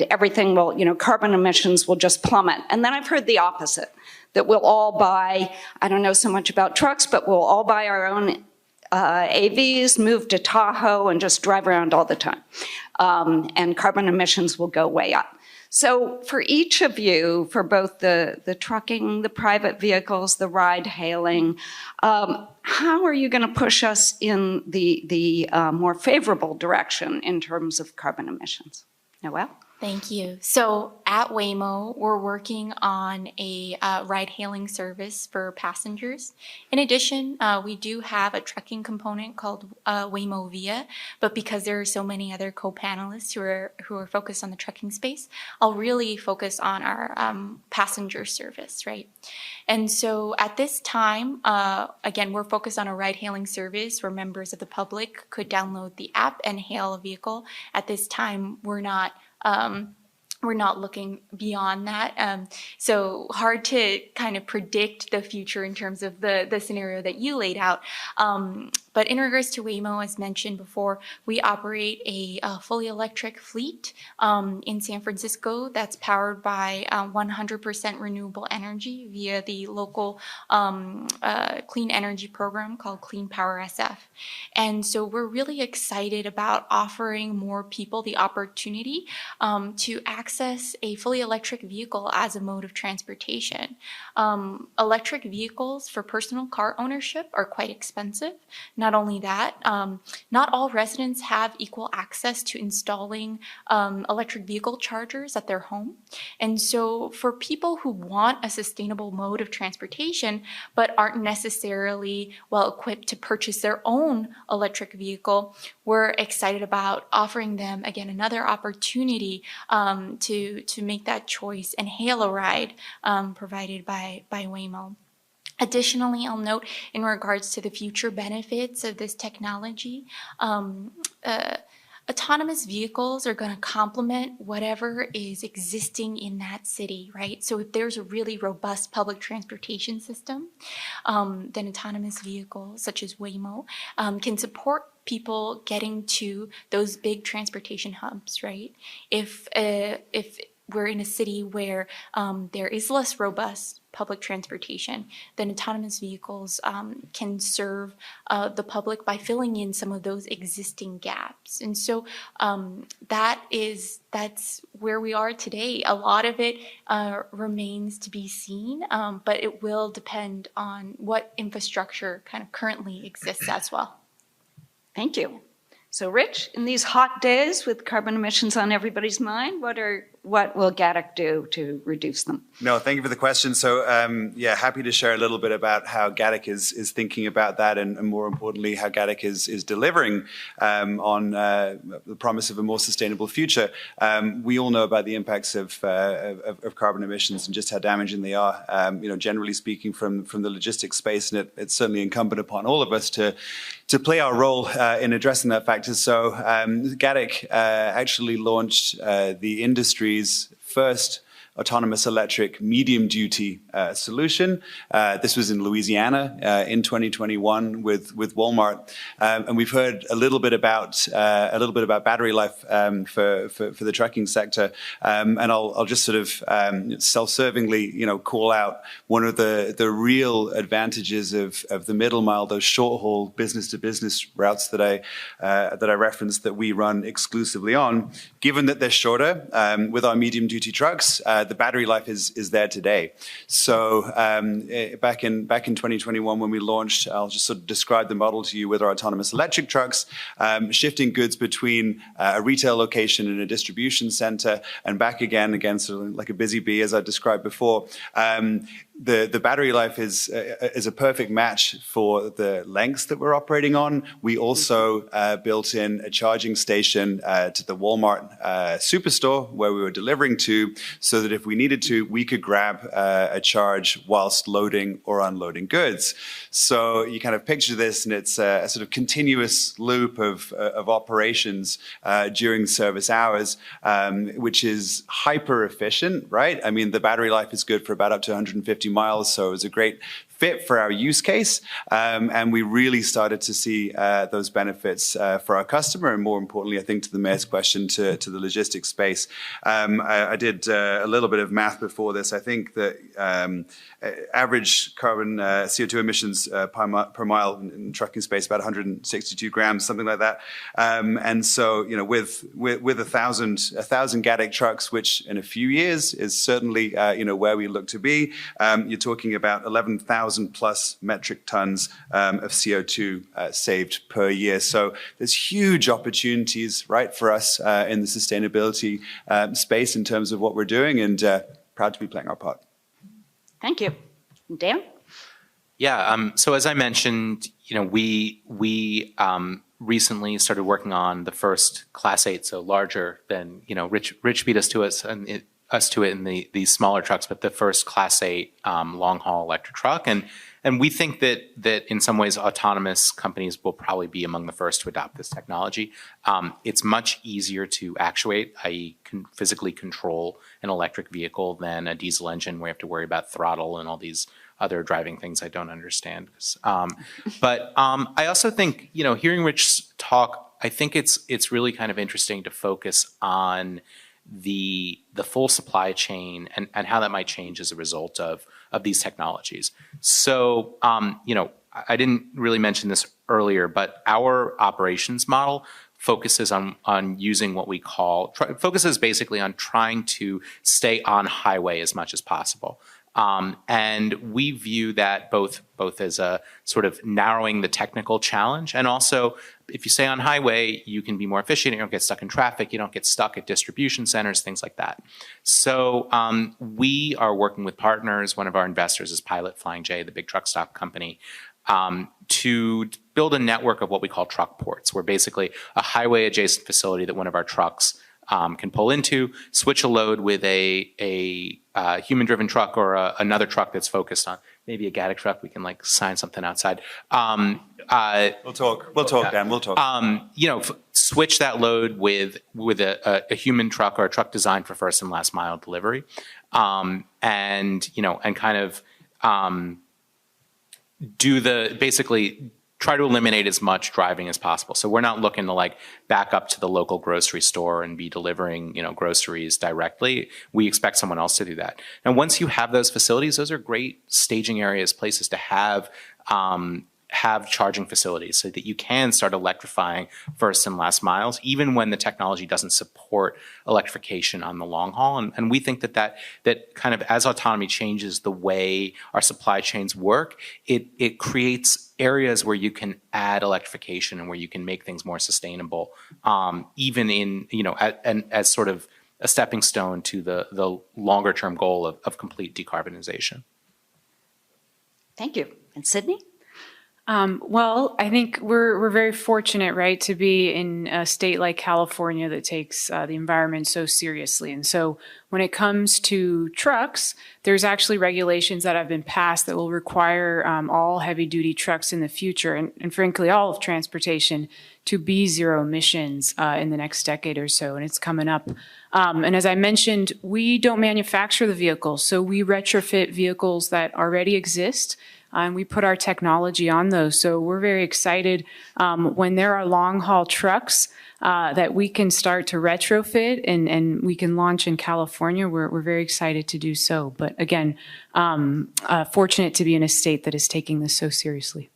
everything will, carbon emissions will just plummet. And then I've heard the opposite, that we'll all buy, I don't know so much about trucks, but we'll all buy our own AVs, move to Tahoe, and just drive around all the time. And carbon emissions will go way up. So for each of you, for both the trucking, the private vehicles, the ride hailing, how are you going to push us in the more favorable direction in terms of carbon emissions? Noelle? Thank you. So at Waymo, we're working on a ride-hailing service for passengers. In addition, we do have a trucking component called Waymo Via, but because there are so many other co-panelists who are focused on the trucking space, I'll really focus on our passenger service, right? And so at this time, again, we're focused on a ride-hailing service where members of the public could download the app and hail a vehicle. At this time, we're not looking beyond that. So hard to kind of predict the future in terms of the scenario that you laid out. But in regards to Waymo, as mentioned before, we operate a fully electric fleet in San Francisco that's powered by 100% renewable energy via the local clean energy program called Clean Power SF. And so we're really excited about offering more people the opportunity to access a fully electric vehicle as a mode of transportation. Electric vehicles for personal car ownership are quite expensive. Not only that, not all residents have equal access to installing electric vehicle chargers at their home. And so for people who want a sustainable mode of transportation, but aren't necessarily well equipped to purchase their own electric vehicle, we're excited about offering them, again, another opportunity to make that choice and hail a ride provided by Waymo. Additionally, I'll note in regards to the future benefits of this technology, autonomous vehicles are going to complement whatever is existing in that city, right? So if there's a really robust public transportation system, then autonomous vehicles such as Waymo can support people getting to those big transportation hubs, right? If we're in a city where there is less robust public transportation, then autonomous vehicles can serve the public by filling in some of those existing gaps. And so that's where we are today. A lot of it remains to be seen, but it will depend on what infrastructure kind of currently exists as well. Thank you. So Rich, in these hot days with carbon emissions on everybody's mind, what will GATIC do to reduce them? No, thank you for the question. So happy to share a little bit about how GATIC is thinking about that, and more importantly, how GATIC is delivering on the promise of a more sustainable future. We all know about the impacts of carbon emissions and just how damaging they are. Generally speaking, from the logistics space, and it's certainly incumbent upon all of us to play our role in addressing that factor. So GATIC actually launched the industry's first autonomous electric medium-duty solution. This was in Louisiana in 2021 with Walmart, and we've heard a little bit about battery life for the trucking sector. And I'll just sort of self-servingly, call out one of the real advantages of the middle mile, those short-haul business-to-business routes that I referenced that we run exclusively on. Given that they're shorter, with our medium-duty trucks, the battery life is there today. So back in 2021 when we launched, I'll just sort of describe the model to you with our autonomous electric trucks, shifting goods between a retail location and a distribution center and back again, sort of like a busy bee, as I described before. the battery life is a perfect match for the lengths that we're operating on. We also built in a charging station to the Walmart superstore where we were delivering to, so that if we needed to, we could grab a charge whilst loading or unloading goods. So you kind of picture this, and it's a sort of continuous loop of operations during service hours, which is hyper efficient, right? I mean, the battery life is good for about up to 150 miles, so it was a great fit for our use case, and we really started to see those benefits for our customer, and more importantly, I think, to the mayor's question, to the logistics space. I did a little bit of math before this. I think that average carbon CO2 emissions per mile in trucking space, about 162 grams, something like that. And so, you know, with 1,000 Gatic trucks, which in a few years is certainly where we look to be, you're talking about 11,000 plus metric tons of CO2 saved per year. So there's huge opportunities, right, for us in the sustainability space in terms of what we're doing, and proud to be playing our part. Thank you. Dan? Yeah, so as I mentioned, we recently started working on the first Class 8, so larger than, Rich beat us to it in these smaller trucks, but the first Class 8 long-haul electric truck. And we think that in some ways autonomous companies will probably be among the first to adopt this technology. It's much easier to actuate, i.e. physically control an electric vehicle than a diesel engine where you have to worry about throttle and all these other driving things I don't understand. But I also think, hearing Rich talk, I think it's really kind of interesting to focus on the full supply chain and how that might change as a result of these technologies. So, I didn't really mention this earlier, but our operations model focuses on using what we call, focuses basically on trying to stay on highway as much as possible. And we view that both as a sort of narrowing the technical challenge, and also if you stay on highway, you can be more efficient. You don't get stuck in traffic. You don't get stuck at distribution centers, things like that. So we are working with partners. One of our investors is Pilot Flying J, the big truck stop company, to build a network of what we call truck ports, where basically a highway adjacent facility that one of our trucks can pull into, switch a load with a human-driven truck or another truck that's focused on maybe a Gatic truck. We can sign something outside. We'll talk, Dan. We'll talk. Switch that load with a human truck or a truck designed for first and last mile delivery, and kind of basically try to eliminate as much driving as possible. So we're not looking to back up to the local grocery store and be delivering, groceries directly. We expect someone else to do that. Now, once you have those facilities, those are great staging areas, places to have charging facilities so that you can start electrifying first and last miles, even when the technology doesn't support electrification on the long haul. And we think that kind of, as autonomy changes the way our supply chains work, it creates areas where you can add electrification and where you can make things more sustainable, even in, as sort of a stepping stone to the longer term goal of complete decarbonization. Thank you. And Sydney? Well, I think we're very fortunate, right, to be in a state like California that takes the environment so seriously. And so when it comes to trucks, there's actually regulations that have been passed that will require all heavy-duty trucks in the future, and frankly, all of transportation, to be zero emissions in the next decade or so, and it's coming up. And as I mentioned, we don't manufacture the vehicles, so we retrofit vehicles that already exist, and we put our technology on those. So we're very excited when there are long-haul trucks that we can start to retrofit and we can launch in California. We're very excited to do so. But again, fortunate to be in a state that is taking this so seriously.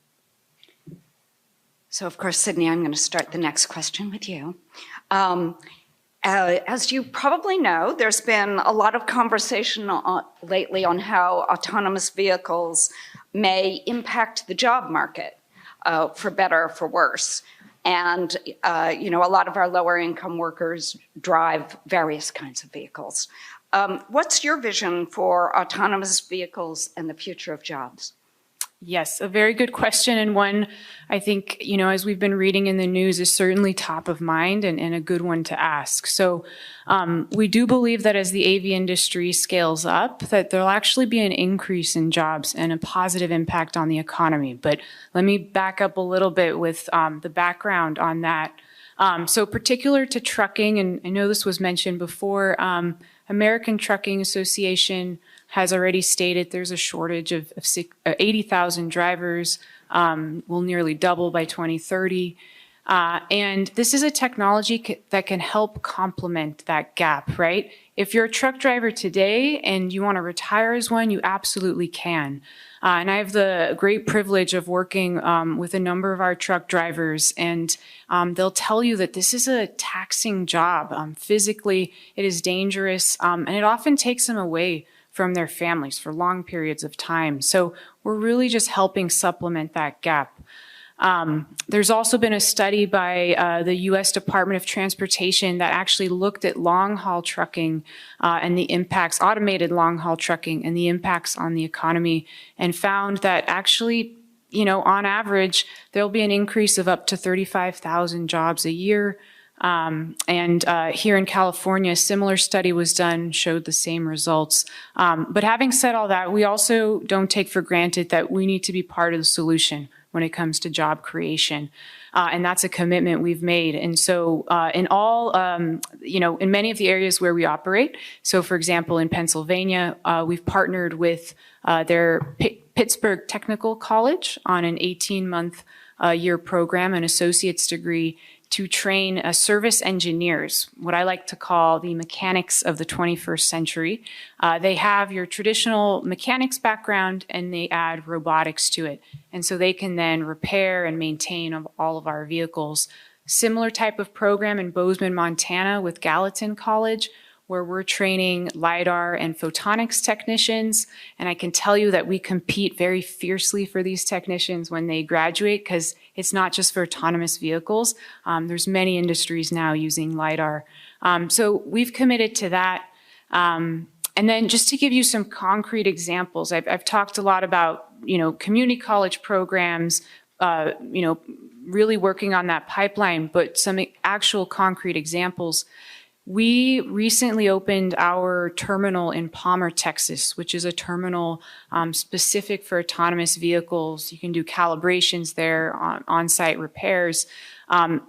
So of course, Sydney, I'm going to start the next question with you. As you probably know, there's been a lot of conversation lately on how autonomous vehicles may impact the job market, for better or for worse. And, a lot of our lower income workers drive various kinds of vehicles. What's your vision for autonomous vehicles and the future of jobs? Yes, a very good question, and one I think, as we've been reading in the news, is certainly top of mind and a good one to ask. So we do believe that as the AV industry scales up, that there'll actually be an increase in jobs and a positive impact on the economy. But let me back up a little bit with the background on that. So particular to trucking, and I know this was mentioned before, American Trucking Association has already stated there's a shortage of 80,000 drivers, will nearly double by 2030. And this is a technology that can help complement that gap, right? If you're a truck driver today and you want to retire as one, you absolutely can. And I have the great privilege of working with a number of our truck drivers, and they'll tell you that this is a taxing job. Physically, it is dangerous, and it often takes them away from their families for long periods of time. So we're really just helping supplement that gap. There's also been a study by the U.S. Department of Transportation that actually looked at long-haul trucking and the impacts, automated long-haul trucking and the impacts on the economy, and found that actually, on average, there'll be an increase of up to 35,000 jobs a year. And here in California, a similar study was done, showed the same results. But having said all that, we also don't take for granted that we need to be part of the solution when it comes to job creation. And that's a commitment we've made. And so in many of the areas where we operate, so for example, in Pennsylvania, we've partnered with their Pittsburgh Technical College on an 18-month year program, an associate's degree, to train service engineers, what I like to call the mechanics of the 21st century. They have your traditional mechanics background and they add robotics to it. And so they can then repair and maintain all of our vehicles. Similar type of program in Bozeman, Montana with Gallatin College, where we're training LiDAR and photonics technicians. And I can tell you that we compete very fiercely for these technicians when they graduate, because it's not just for autonomous vehicles. There's many industries now using LiDAR. So we've committed to that. And then just to give you some concrete examples, I've talked a lot about, community college programs, really working on that pipeline, but some actual concrete examples. We recently opened our terminal in Palmer, Texas, which is a terminal specific for autonomous vehicles. You can do calibrations there, on-site repairs.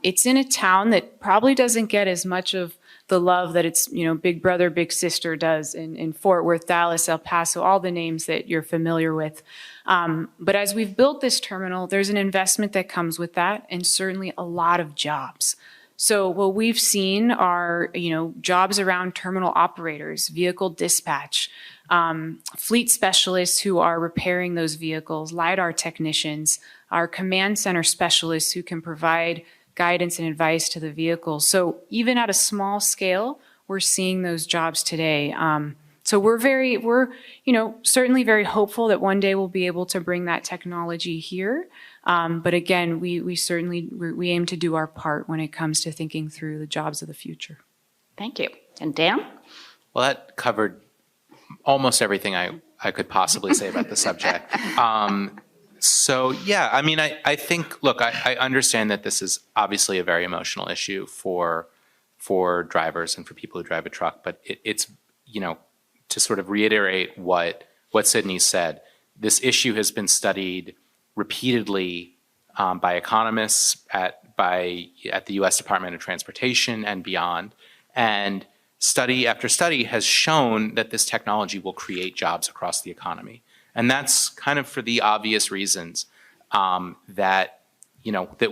It's in a town that probably doesn't get as much of the love that its big brother, big sister does in Fort Worth, Dallas, El Paso, all the names that you're familiar with. But as we've built this terminal, there's an investment that comes with that, and certainly a lot of jobs. So what we've seen are, jobs around terminal operators, vehicle dispatch, fleet specialists who are repairing those vehicles, LiDAR technicians, our command center specialists who can provide guidance and advice to the vehicles. So even at a small scale, we're seeing those jobs today. So we're certainly very hopeful that one day we'll be able to bring that technology here. But again, we certainly aim to do our part when it comes to thinking through the jobs of the future. Thank you. And Dan? Well, that covered almost everything I could possibly say about the subject. So yeah, I think, look, I understand that this is obviously a very emotional issue for drivers and for people who drive a truck, but it's, to sort of reiterate what Sydney said, this issue has been studied repeatedly by economists at the U.S. Department of Transportation and beyond. And study after study has shown that this technology will create jobs across the economy. And that's kind of for the obvious reasons that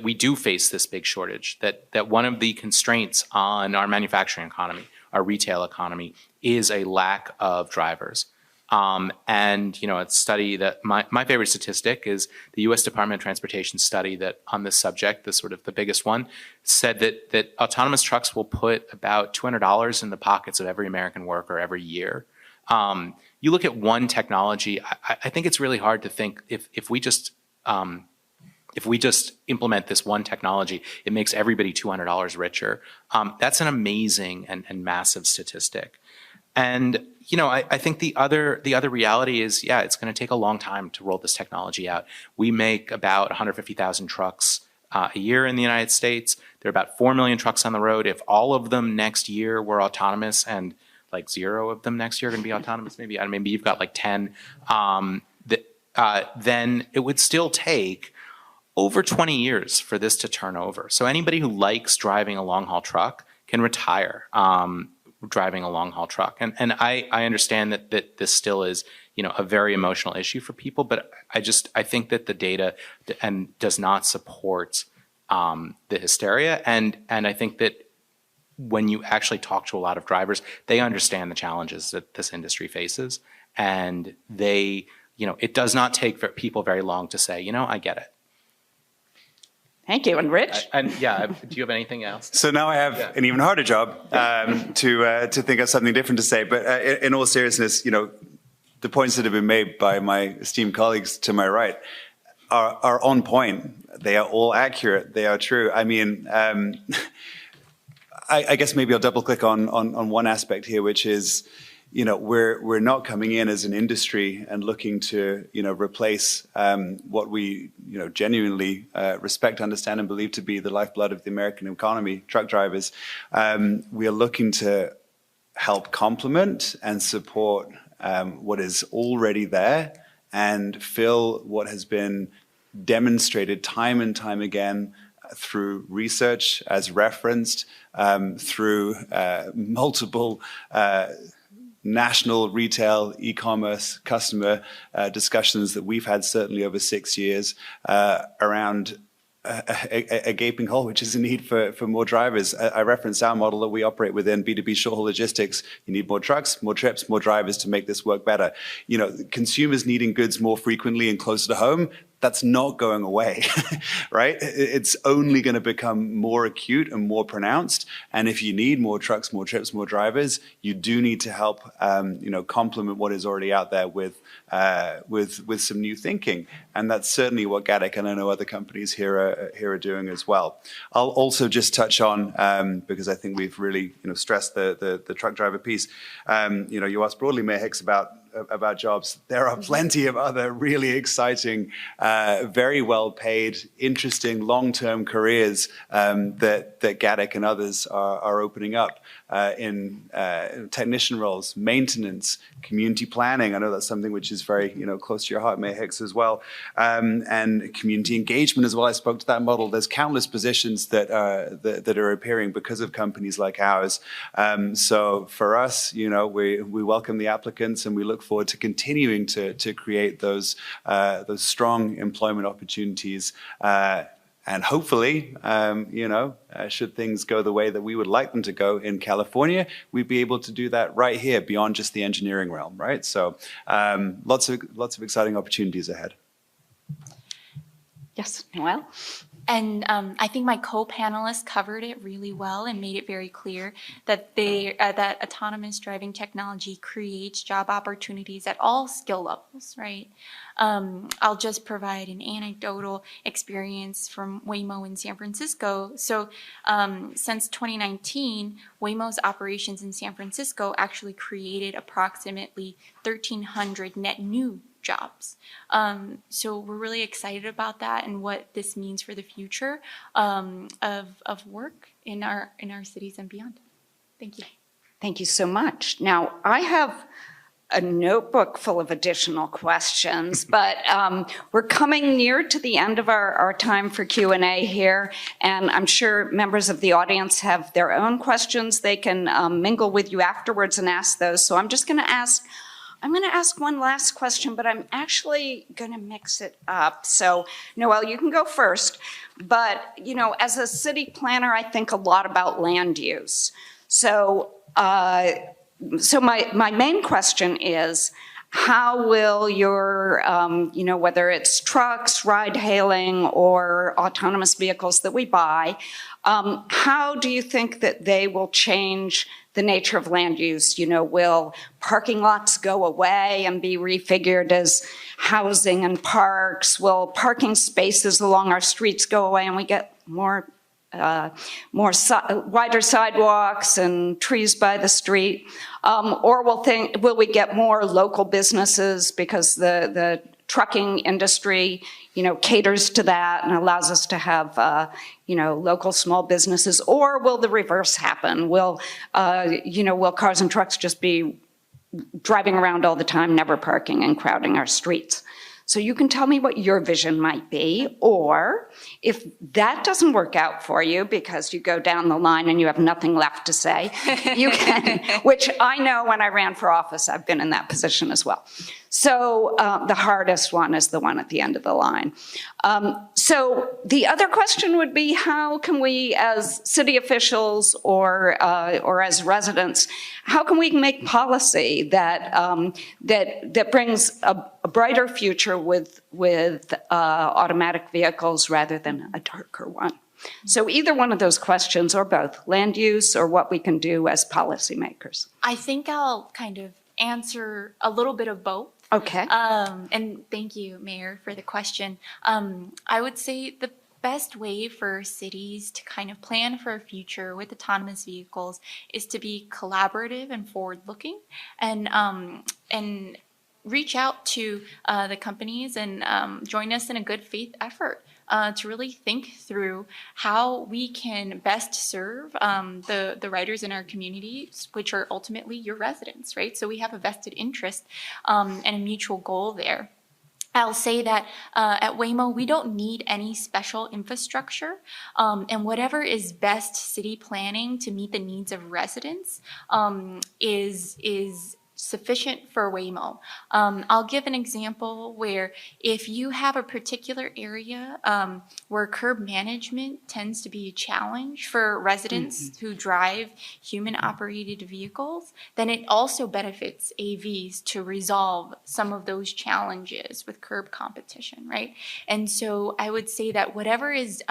we do face this big shortage, that one of the constraints on our manufacturing economy, our retail economy, is a lack of drivers. And a study that my favorite statistic is the U.S. Department of Transportation study that on this subject, the biggest one, said that autonomous trucks will put about $200 in the pockets of every American worker every year. You look at one technology, I think it's really hard to think if we just implement this one technology, it makes everybody $200 richer. That's an amazing and massive statistic. And I think the other reality is, yeah, it's going to take a long time to roll this technology out. We make about 150,000 trucks a year in the United States. There are about 4 million trucks on the road. If all of them next year were autonomous, and like 0 of them next year are going to be autonomous, maybe you've got like 10, then it would still take over 20 years for this to turn over. So anybody who likes driving a long haul truck can retire driving a long haul truck. And I understand that this still is, a very emotional issue for people, but I think that the data does not support the hysteria. And I think that when you actually talk to a lot of drivers, they understand the challenges that this industry faces. And it does not take people very long to say, I get it. Thank you. And Rich? Do you have anything else? So now I have an even harder job to think of something different to say. But in all seriousness, the points that have been made by my esteemed colleagues to my right are on point. They are all accurate. They are true. I mean, I guess maybe I'll double click on one aspect here, which is, we're not coming in as an industry and looking to, replace what we, genuinely respect, understand, and believe to be the lifeblood of the American economy, truck drivers. We are looking to help complement and support what is already there and fill what has been demonstrated time and time again through research as referenced, through multiple national retail e-commerce customer discussions that we've had certainly over 6 years around a gaping hole, which is a need for more drivers. I referenced our model that we operate within B2B short-haul logistics. You need more trucks, more trips, more drivers to make this work better. Consumers needing goods more frequently and closer to home, that's not going away, right? It's only going to become more acute and more pronounced. And if you need more trucks, more trips, more drivers, you do need to help, complement what is already out there with some new thinking. And that's certainly what Gatik and I know other companies here are doing as well. I'll also just touch on, because I think we've really, stressed the truck driver piece. You asked broadly, Mayor Hicks, about jobs. There are plenty of other really exciting, very well-paid, interesting, long-term careers that Gatik and others are opening up in technician roles, maintenance, community planning. I know that's something which is very close to your heart, Mayor Hicks, as well, and community engagement as well. I spoke to that model. There's countless positions that are appearing because of companies like ours. So for us, we welcome the applicants and we look forward to continuing to create those strong employment opportunities. And hopefully, should things go the way that we would like them to go in California, we'd be able to do that right here beyond just the engineering realm, right? So lots of exciting opportunities ahead. Yes, Noelle? And I think my co-panelists covered it really well and made it very clear that that autonomous driving technology creates job opportunities at all skill levels, right? I'll just provide an anecdotal experience from Waymo in San Francisco. So since 2019, Waymo's operations in San Francisco actually created approximately 1,300 net new jobs. So we're really excited about that and what this means for the future of work in our cities and beyond. Thank you. Thank you so much. Now, I have a notebook full of additional questions, but we're coming near to the end of our time for Q&A here, and I'm sure members of the audience have their own questions. They can mingle with you afterwards and ask those. So I'm going to ask one last question, but I'm actually going to mix it up. So, Noelle, you can go first. But, as a city planner, I think a lot about land use. So, my main question is, how will your, whether it's trucks, ride-hailing, or autonomous vehicles that we buy, how do you think that they will change the nature of land use? Will parking lots go away and be refigured as housing and parks? Will parking spaces along our streets go away and we get more wider sidewalks and trees by the street, or will we get more local businesses because the trucking industry, caters to that and allows us to have, local small businesses, or will the reverse happen? Will cars and trucks just be driving around all the time, never parking and crowding our streets? So you can tell me what your vision might be, or if that doesn't work out for you because you go down the line and you have nothing left to say, you can, which I know when I ran for office, I've been in that position as well. So the hardest one is the one at the end of the line. So the other question would be, how can we as city officials or as residents, how can we make policy that brings a brighter future with automatic vehicles rather than a darker one? So either one of those questions, or both, land use or what we can do as policymakers. I think I'll kind of answer a little bit of both. Okay. And thank you, Mayor, for the question. I would say the best way for cities to kind of plan for a future with autonomous vehicles is to be collaborative and forward-looking, and reach out to the companies and join us in a good faith effort to really think through how we can best serve the riders in our communities, which are ultimately your residents, right? So we have a vested interest and a mutual goal there. I'll say that at Waymo, we don't need any special infrastructure, and whatever is best city planning to meet the needs of residents is sufficient for Waymo. I'll give an example where if you have a particular area where curb management tends to be a challenge for residents who drive human-operated vehicles, then it also benefits AVs to resolve some of those challenges with curb competition, right? And so I would say that whatever is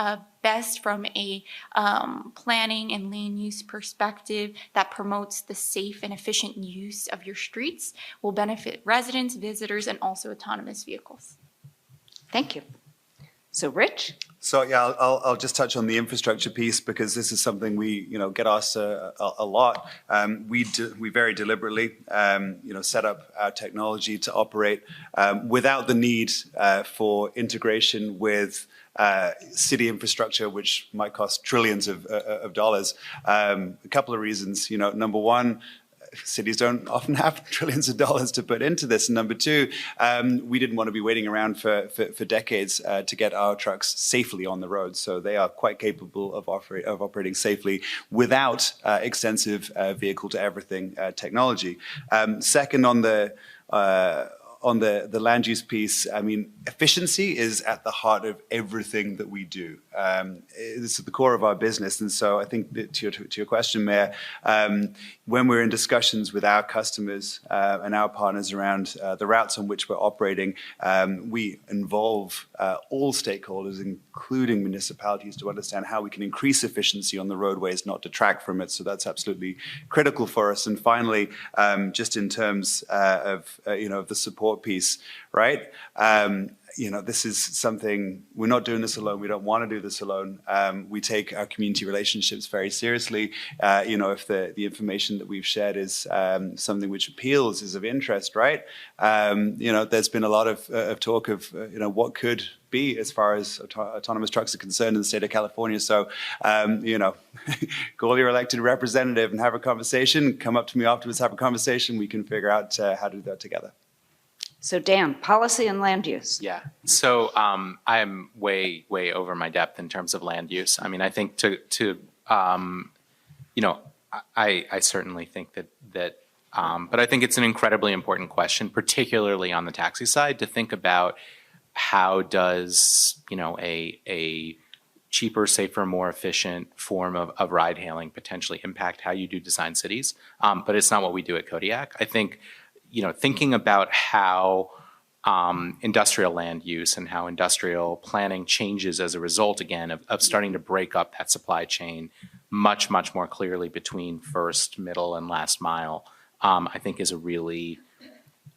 best from a planning and land use perspective that promotes the safe and efficient use of your streets will benefit residents, visitors, and also autonomous vehicles. Thank you. So Rich? So yeah, I'll just touch on the infrastructure piece because this is something we get asked a lot. We very deliberately set up our technology to operate without the need for integration with city infrastructure, which might cost trillions of dollars. A couple of reasons. Number one, cities don't often have trillions of dollars to put into this. And number two, we didn't want to be waiting around for decades to get our trucks safely on the road. So they are quite capable of operating safely without extensive vehicle-to-everything technology. Second, on the land use piece, I mean, efficiency is at the heart of everything that we do. This is the core of our business. And so I think that to your question, Mayor, when we're in discussions with our customers and our partners around the routes on which we're operating, we involve all stakeholders, including municipalities, to understand how we can increase efficiency on the roadways, not detract from it. So that's absolutely critical for us. And finally, just in terms of the support piece, right? This is something, we're not doing this alone. We don't want to do this alone. We take our community relationships very seriously. If the information that we've shared is something which appeals, is of interest, right? There's been a lot of talk of, what could be as far as autonomous trucks are concerned in the state of California. So, call your elected representative and have a conversation. Come up to me afterwards, have a conversation. We can figure out how to do that together. So Dan, policy and land use. Yeah. So I am way over my depth in terms of land use. I mean, I think I certainly think that but I think it's an incredibly important question, particularly on the taxi side, to think about how does a cheaper, safer, more efficient form of ride hailing potentially impact how you do design cities. But it's not what we do at Kodiak. I think thinking about how industrial land use and how industrial planning changes as a result, again, of starting to break up that supply chain much more clearly between first, middle, and last mile, I think is a really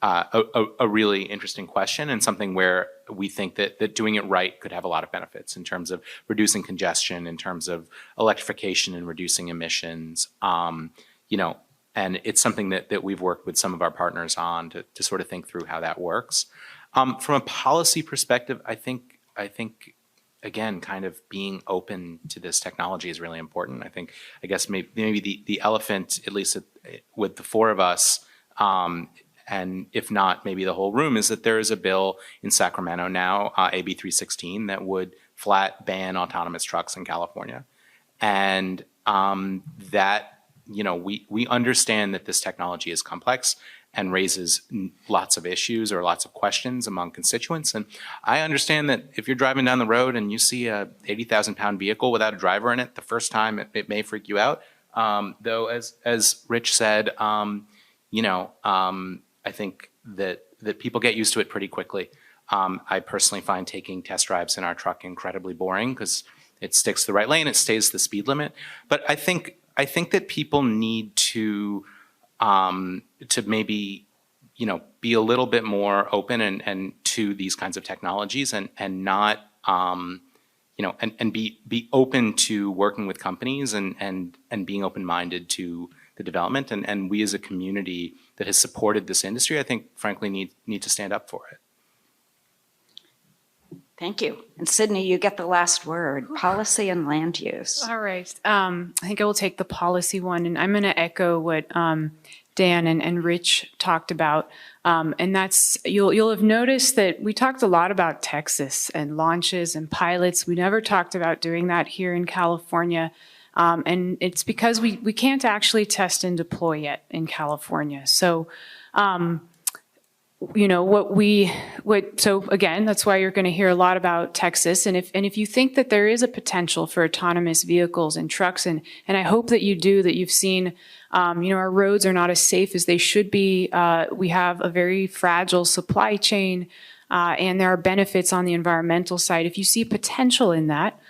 a really interesting question, and something where we think that doing it right could have a lot of benefits in terms of reducing congestion, in terms of electrification and reducing emissions. And it's something that we've worked with some of our partners on to sort of think through how that works. From a policy perspective, I think again, kind of being open to this technology is really important. I guess maybe the elephant, at least with the four of us, and if not maybe the whole room, is that there is a bill in Sacramento now, AB 316, that would flat ban autonomous trucks in California. And that, we understand that this technology is complex and raises lots of issues or lots of questions among constituents. And I understand that if you're driving down the road and you see a 80,000-pound vehicle without a driver in it, the first time it may freak you out. Though, as Rich said, I think that people get used to it pretty quickly. I personally find taking test drives in our truck incredibly boring because it sticks to the right lane, it stays the speed limit. But I think that people need to maybe be a little bit more open and to these kinds of technologies and not and be open to working with companies and being open-minded to the development. And we as a community that has supported this industry, I think, frankly, need to stand up for it. Thank you. And Sydney, you get the last word, policy and land use. All right. I think I will take the policy one, and I'm going to echo what Dan and Rich talked about. And that's, you'll have noticed that we talked a lot about Texas and launches and pilots. We never talked about doing that here in California. And it's because we can't actually test and deploy yet in California. So, so again, that's why you're going to hear a lot about Texas. And if you think that there is a potential for autonomous vehicles and trucks, and I hope that you do, that you've seen, our roads are not as safe as they should be. We have a very fragile supply chain, and there are benefits on the environmental side. If you see potential in that,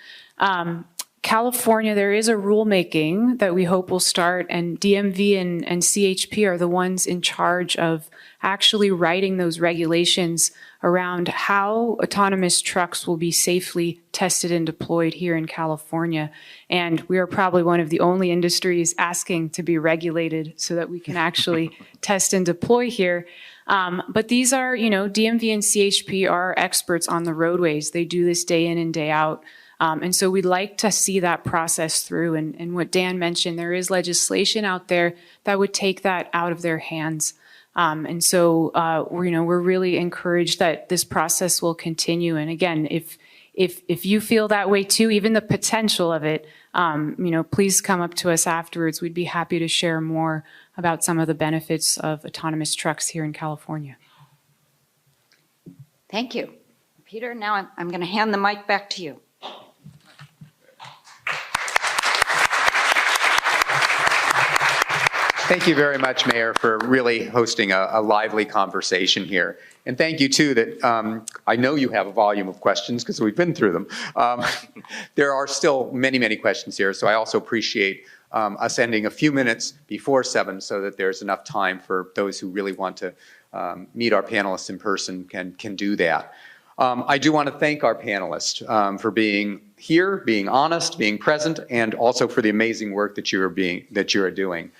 California, there is a rulemaking that we hope will start, and DMV and CHP are the ones in charge of actually writing those regulations around how autonomous trucks will be safely tested and deployed here in California. And we are probably one of the only industries asking to be regulated so that we can actually test and deploy here. But these are, DMV and CHP are experts on the roadways. They do this day in and day out. And so we'd like to see that process through. And what Dan mentioned, there is legislation out there that would take that out of their hands. And so, we're really encouraged that this process will continue. And again, if you feel that way too, even the potential of it, please come up to us afterwards. We'd be happy to share more about some of the benefits of autonomous trucks here in California. Thank you. Peter, now I'm going to hand the mic back to you. Thank you very much, Mayor, for really hosting a lively conversation here. And thank you, too, that I know you have a volume of questions because we've been through them. There are still many, many questions here, so I also appreciate us ending a few minutes before 7 so that there's enough time for those who really want to meet our panelists in person can do that. I do want to thank our panelists for being here, being honest, being present, and also for the amazing work that you are doing.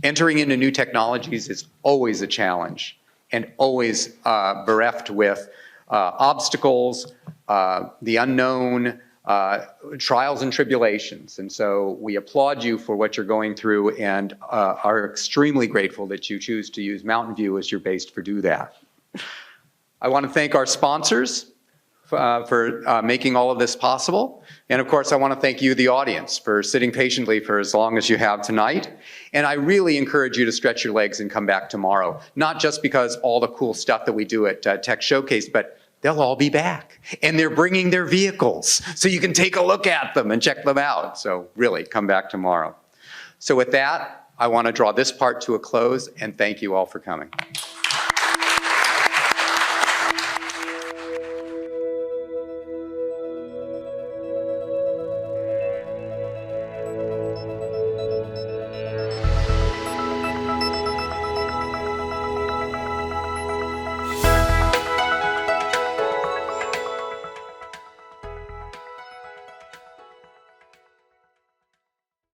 Entering into new technologies is always a challenge and always bereft with obstacles, the unknown, trials and tribulations. And so we applaud you for what you're going through and are extremely grateful that you choose to use Mountain View as your base to do that. I want to thank our sponsors for making all of this possible. And of course, I want to thank you, the audience, for sitting patiently for as long as you have tonight. And I really encourage you to stretch your legs and come back tomorrow, not just because all the cool stuff that we do at Tech Showcase, but they'll all be back. And they're bringing their vehicles, so you can take a look at them and check them out. So really, come back tomorrow. So with that, I want to draw this part to a close, and thank you all for coming.